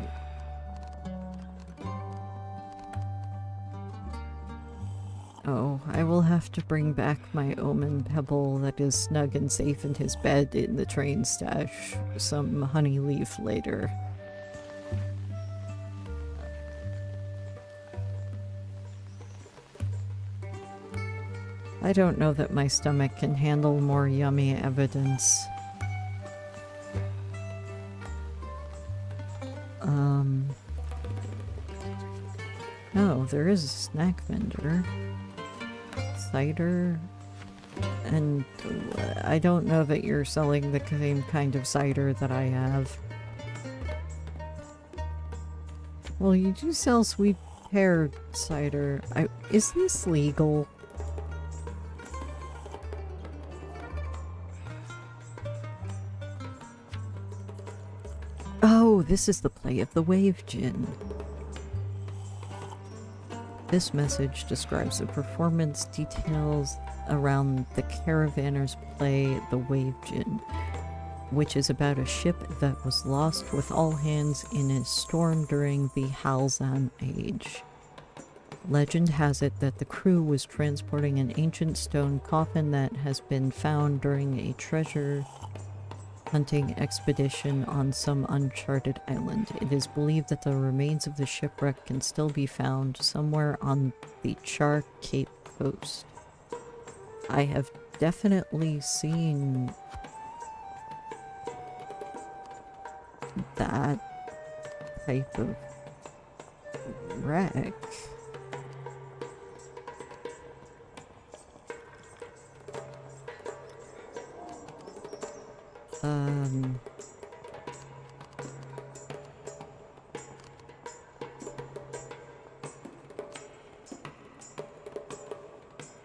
Oh, I will have to bring back my Omen Pebble that is snug and safe in his bed in the train stash some honey leaf later. I don't know that my stomach can handle more yummy evidence. Oh, there is a snack vendor. Cider. And I don't know that you're selling the same kind of cider that I have. Well, you do sell sweet pear cider. Is this legal? Oh, this is the play of the Wave Gin. This message describes the performance details around the Caravanner's play The Wave Gin, which is about a ship that was lost with all hands in a storm during the Halzan Age. Legend has it that the crew was transporting an ancient stone coffin that has been found during a treasure hunting expedition on some uncharted island. It is believed that the remains of the shipwreck can still be found somewhere on the Char Cape coast. I have definitely seen that type of wreck.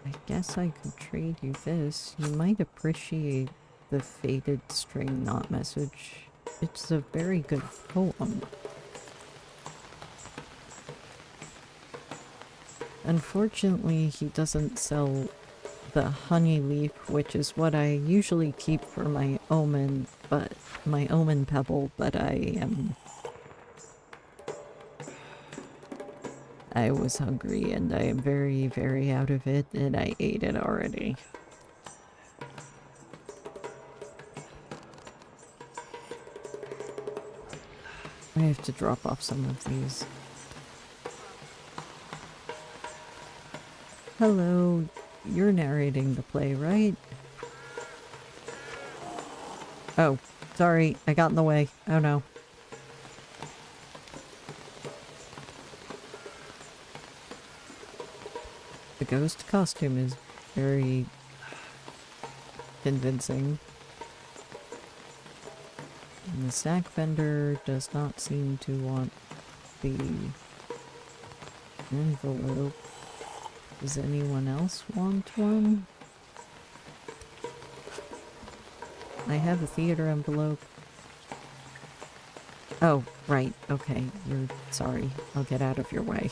I guess I could trade you this. You might appreciate the faded string knot message. It's a very good poem. Unfortunately, he doesn't sell the honey leaf, which is what I usually keep for my omen, but my omen pebble, but I was hungry and I am very, very out of it and I ate it already. I have to drop off some of these. Hello, you're narrating the play, right? Oh, sorry, I got in the way. Oh no. The ghost costume is very convincing. And the snack vendor does not seem to want the envelope. Does anyone else want one? I have a theater envelope. Oh, right. Okay. You're sorry. I'll get out of your way.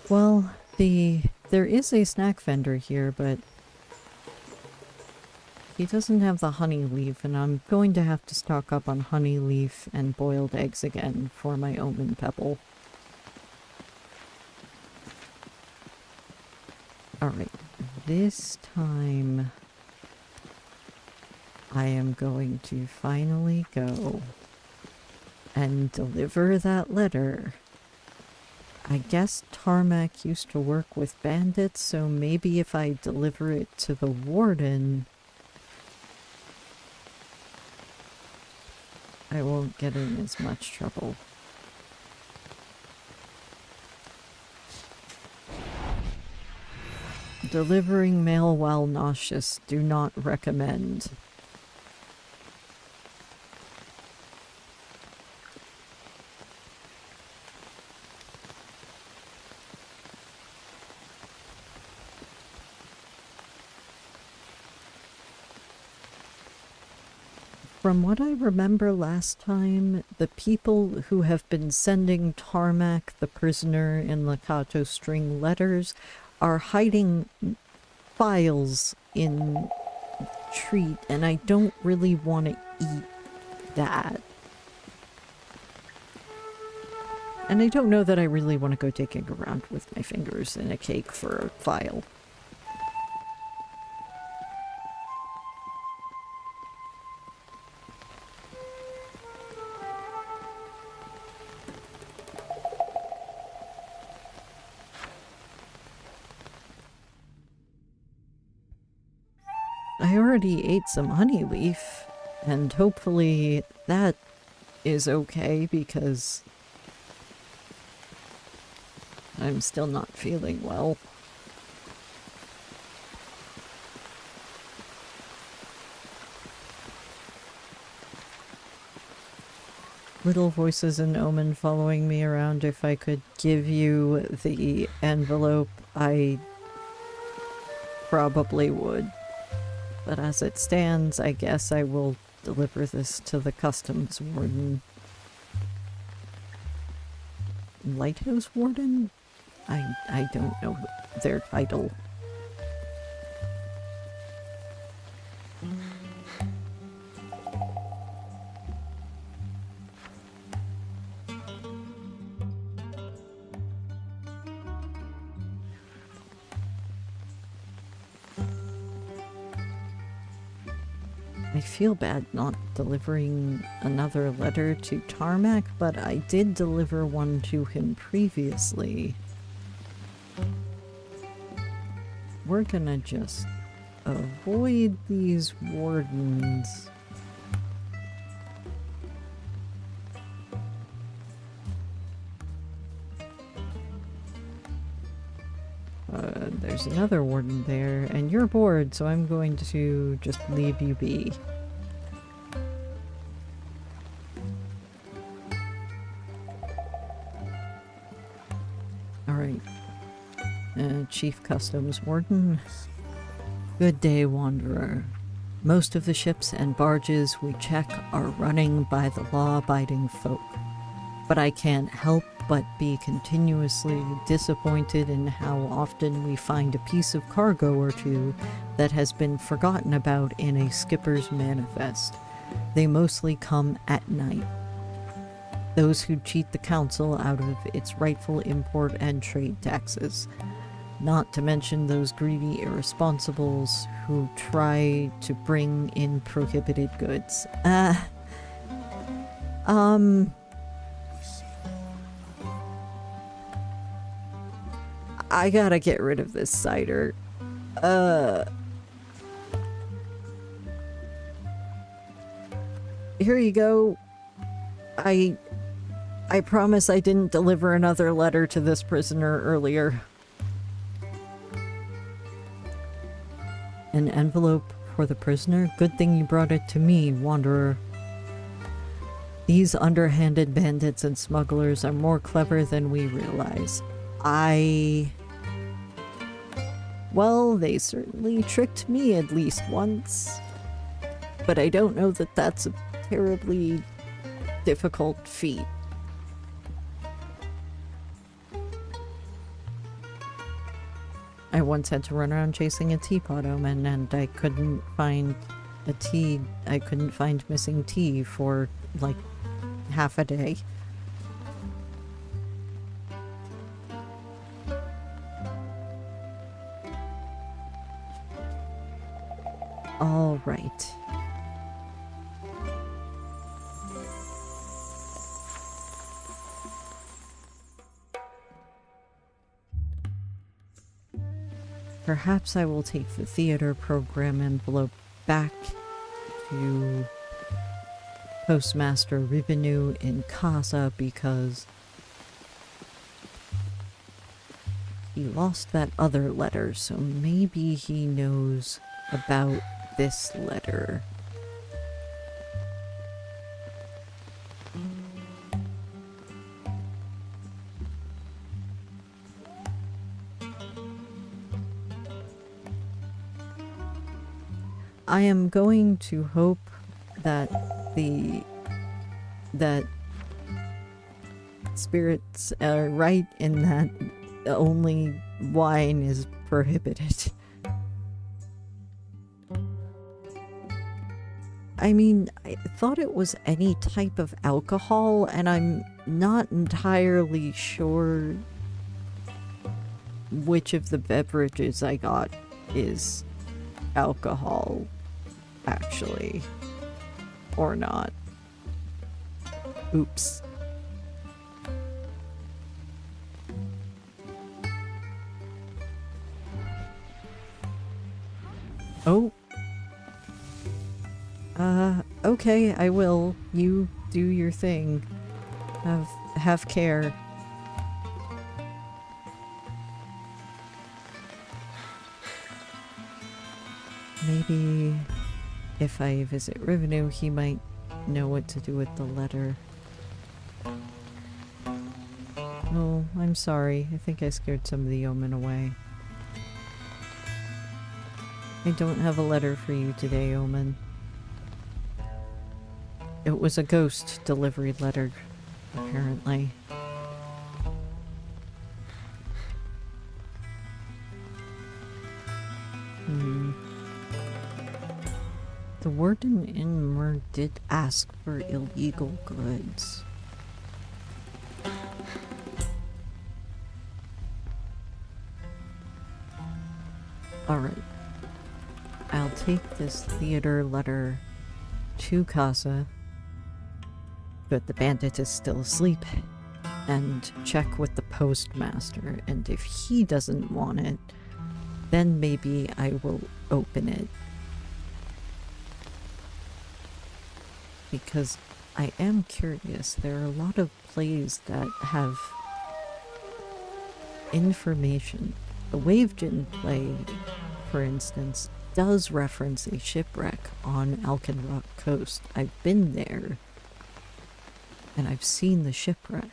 Well, there is a snack vendor here, but he doesn't have the honey leaf, and I'm going to have to stock up on honey leaf and boiled eggs again for my omen pebble. Alright, this time I am going to finally go and deliver that letter. I guess Tarmac used to work with bandits, so maybe if I deliver it to the warden, I won't get in as much trouble. Delivering mail while nauseous, do not recommend. From what I remember last time, the people who have been sending Tarmac, the prisoner in Lakato string letters, are hiding files in treat, and I don't really want to eat that. And I don't know that I really want to go digging around with my fingers in a cake for a file. I already ate some honey leaf, and hopefully that is okay because I'm still not feeling well. Little voices in Omen following me around. If I could give you the envelope, I probably would. But as it stands, I guess I will deliver this to the customs warden. Lighthouse warden? I don't know their title. I feel bad not delivering another letter to Tarmac, but I did deliver one to him previously. We're gonna just avoid these wardens. There's another warden there, and you're bored, so I'm going to just leave you be. Alright. Chief Customs Warden. Good day, Wanderer. Most of the ships and barges we check are running by the law-abiding folk. But I can't help but be continuously disappointed in how often we find a piece of cargo or two that has been forgotten about in a skipper's manifest. They mostly come at night. Those who cheat the council out of its rightful import and trade taxes. Not to mention those greedy irresponsibles who try to bring in prohibited goods. I gotta get rid of this cider. Here you go. I promise I didn't deliver another letter to this prisoner earlier. An envelope for the prisoner? Good thing you brought it to me, Wanderer. These underhanded bandits and smugglers are more clever than we realize. Well, they certainly tricked me at least once. But I don't know that that's a terribly difficult feat. I once had to run around chasing a teapot omen, and I couldn't find I couldn't find missing tea for like half a day. All right. Perhaps I will take the theater program envelope back to Postmaster Rivenu in Kasa because he lost that other letter, so maybe he knows about this letter. I am going to hope that that spirits are right in that only wine is prohibited. I mean, I thought it was any type of alcohol, and I'm not entirely sure which of the beverages I got is alcohol, actually, or not. Oops. Oh. Okay, I will. You do your thing. Have care. Maybe if I visit Rivenu, he might know what to do with the letter. Oh, I'm sorry. I think I scared some of the omen away. I don't have a letter for you today, Omen. It was a ghost delivery letter, apparently. The warden in Mur did ask for illegal goods. Alright. I'll take this theater letter to Kasa, but the bandit is still asleep, and check with the postmaster, and if he doesn't want it, then maybe I will open it. Because I am curious, there are a lot of plays that have information. The Wavegin play, for instance, does reference a shipwreck on Alkenrock Coast. I've been there, and I've seen the shipwreck.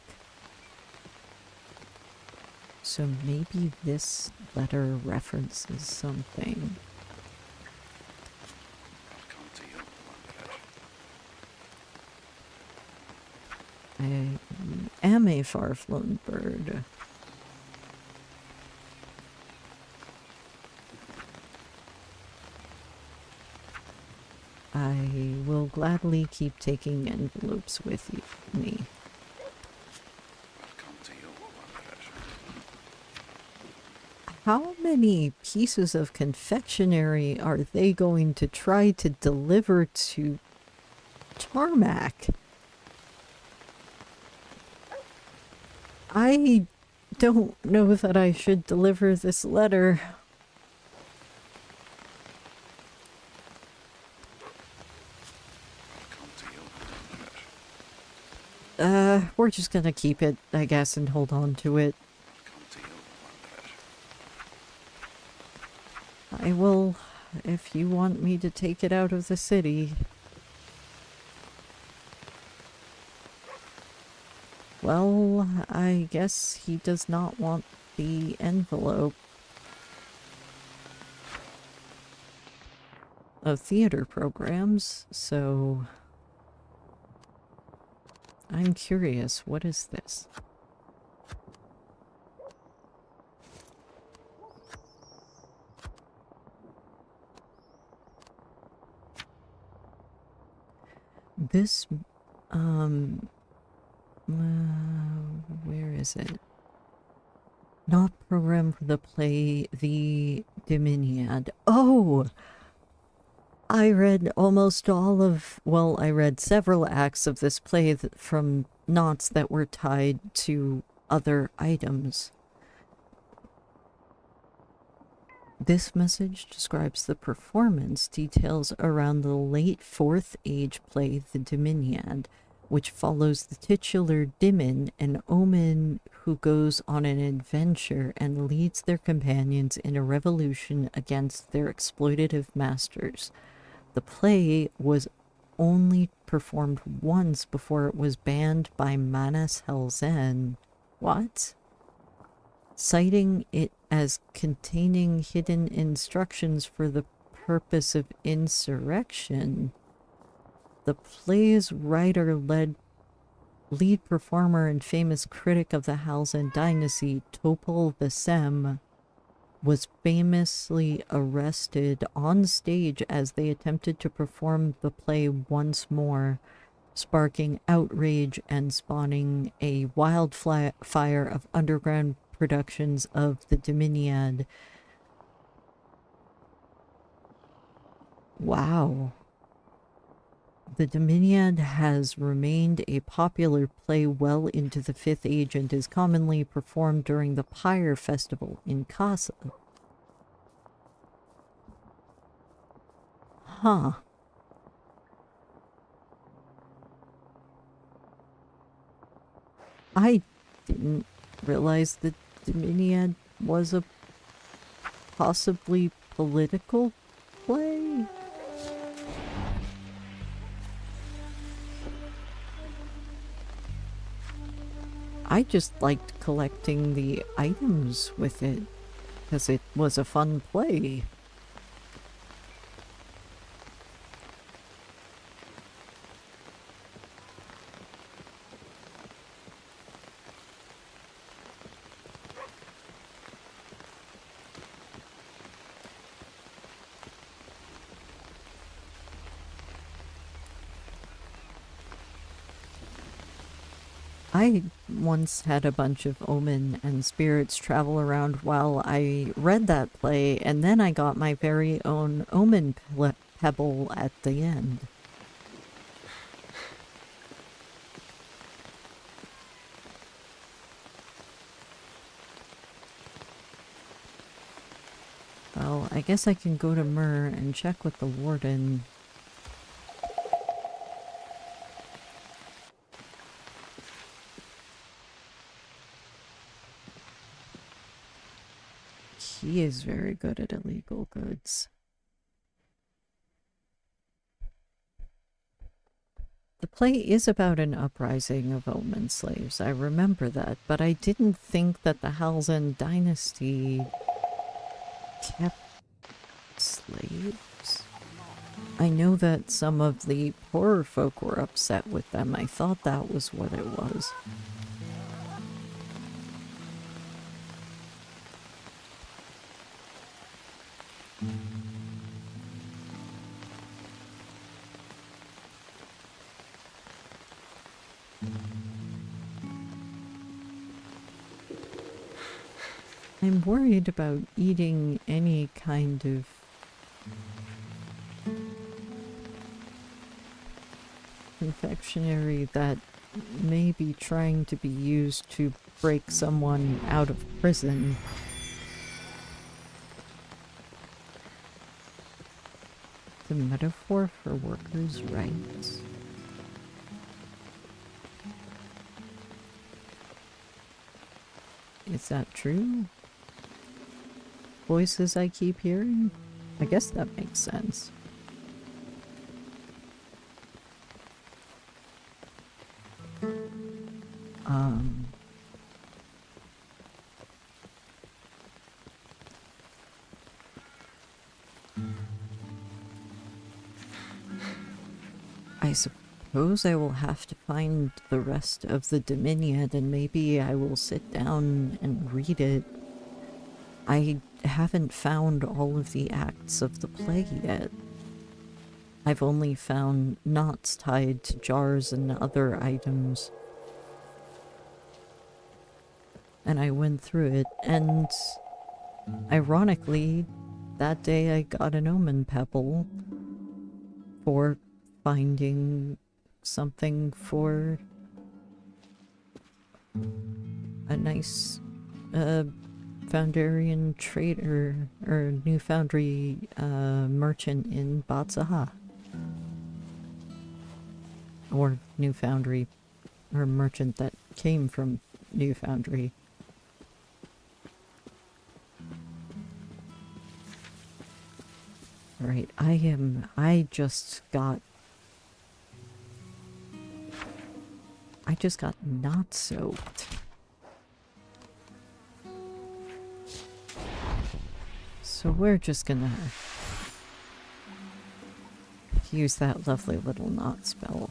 So maybe this letter references something. I am a far-flown bird. I will gladly keep taking envelopes with me. How many pieces of confectionery are they going to try to deliver to Tarmac? I don't know that I should deliver this letter. We're just gonna keep it, I guess, and hold on to it. I will, if you want me to take it out of the city. Well, I guess he does not want the envelope of theater programs, so I'm curious, what is this? This, where is it? Not programmed for the play, The Dominiad. Oh! I read almost all of, well, I read several acts of this play from knots that were tied to other items. This message describes the performance details around the late 4th Age play The Dominiad, which follows the titular Dimon, an omen who goes on an adventure and leads their companions in a revolution against their exploitative masters. The play was only performed once before it was banned by Manas Helzen. What? Citing it as containing hidden instructions for the purpose of insurrection. The play's lead performer and famous critic of the Halzen dynasty, Topol Vesem, was famously arrested on stage as they attempted to perform the play once more, sparking outrage and spawning a wildfire of underground productions of the Dominiad. Wow. The Dominiad has remained a popular play well into the 5th Age and is commonly performed during the Pyre Festival in Kasa. Huh. I didn't realize that Dominiad was a possibly political play. I just liked collecting the items with it, because it was a fun play. I once had a bunch of omen and spirits travel around while I read that play, and then I got my very own omen pebble at the end. Well, I guess I can go to Myrrh and check with the warden. He is very good at illegal goods. The play is about an uprising of omen slaves, I remember that, but I didn't think that the Halzen dynasty kept slaves. I know that some of the poorer folk were upset with them. I thought that was what it was. I'm worried about eating any kind of confectionery that may be trying to be used to break someone out of prison. The metaphor for workers' rights. Is that true? Voices I keep hearing? I guess that makes sense. I suppose I will have to find the rest of the Dominion and maybe I will sit down and read it. I haven't found all of the acts of the play yet. I've only found knots tied to jars and other items. And I went through it, and ironically, that day I got an omen pebble for finding something for a nice Foundarian trader or New Foundry merchant in Batsaha. Or New Foundry, or merchant that came from New Foundry. Alright, I just got not soaked. So we're just gonna use that lovely little knot spell.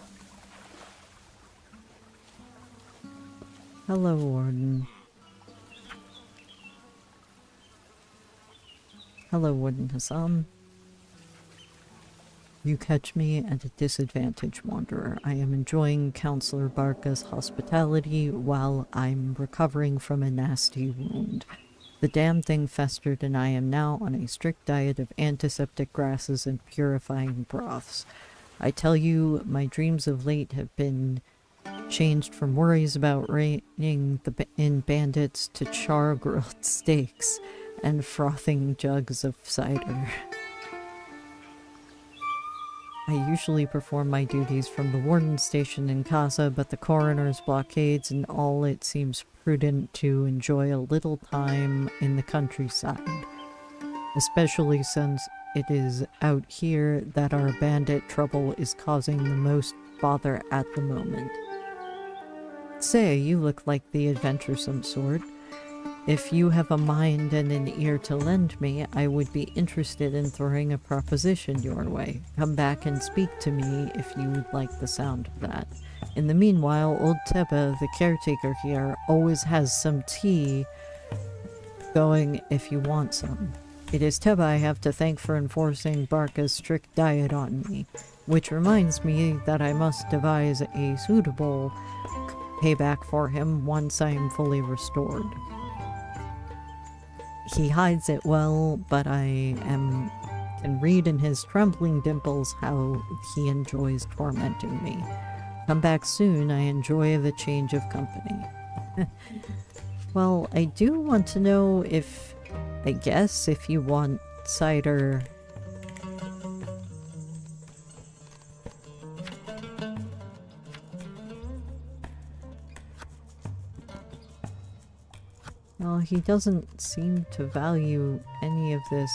Hello, Warden. Hello, Warden Hassam. You catch me at a disadvantage, Wanderer. I am enjoying Counselor Barca's hospitality while I'm recovering from a nasty wound. The damn thing festered and I am now on a strict diet of antiseptic grasses and purifying broths. I tell you, my dreams of late have been changed from worries about reining in bandits to char-grilled steaks and frothing jugs of cider. I usually perform my duties from the warden station in Kasa, but the coroner's blockades and all, it seems prudent to enjoy a little time in the countryside, especially since it is out here that our bandit trouble is causing the most bother at the moment. Say, you look like the adventuresome sort. If you have a mind and an ear to lend me, I would be interested in throwing a proposition your way. Come back and speak to me if you would like the sound of that. In the meanwhile, old Teba, the caretaker here, always has some tea going if you want some. It is Teba I have to thank for enforcing Barca's strict diet on me, which reminds me that I must devise a suitable payback for him once I am fully restored. He hides it well, but I can read in his trembling dimples how he enjoys tormenting me. Come back soon, I enjoy the change of company. Well, I do want to know if, I guess, if you want cider. Well, he doesn't seem to value any of this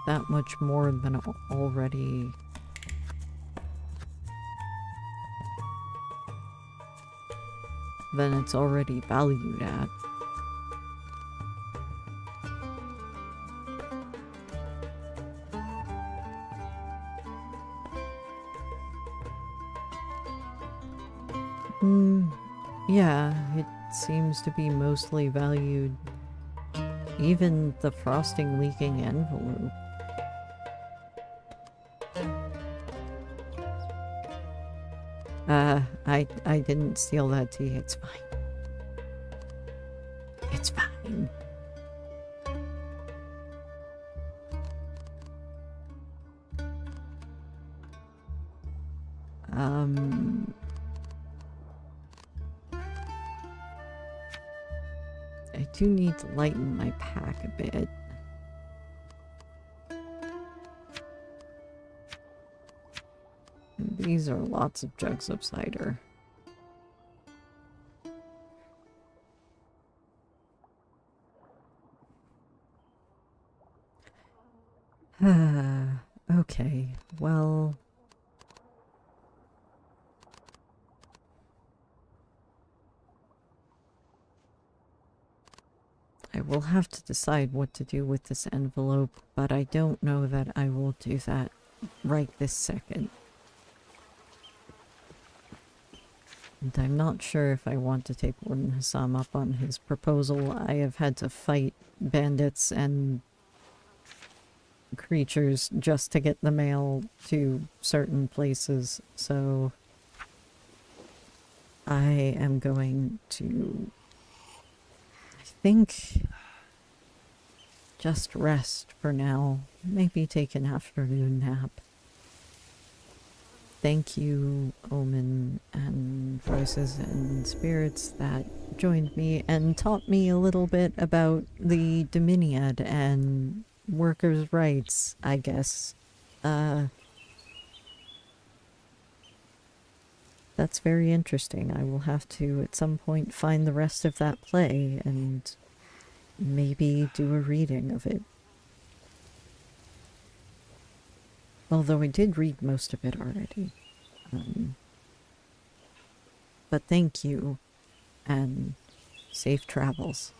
that much more than already. Than it's already valued at. Yeah, it seems to be mostly valued. Even the frosting leaking envelope. I didn't steal that tea, it's fine. something. I do need to lighten my pack a bit. And these are lots of jugs of cider. Okay, well... I will have to decide what to do with this envelope, but I don't know that I will do that right this second. And I'm not sure if I want to take Warden Hassam up on his proposal. I have had to fight bandits and creatures just to get the mail to certain places, so I am going to, I think, just rest for now. Maybe take an afternoon nap. Thank you, Omen and Voices and Spirits that joined me and taught me a little bit about the Dominiad and workers' rights, I guess. That's very interesting. I will have to, at some point, find the rest of that play and maybe do a reading of it. Although I did read most of it already. But thank you, and safe travels.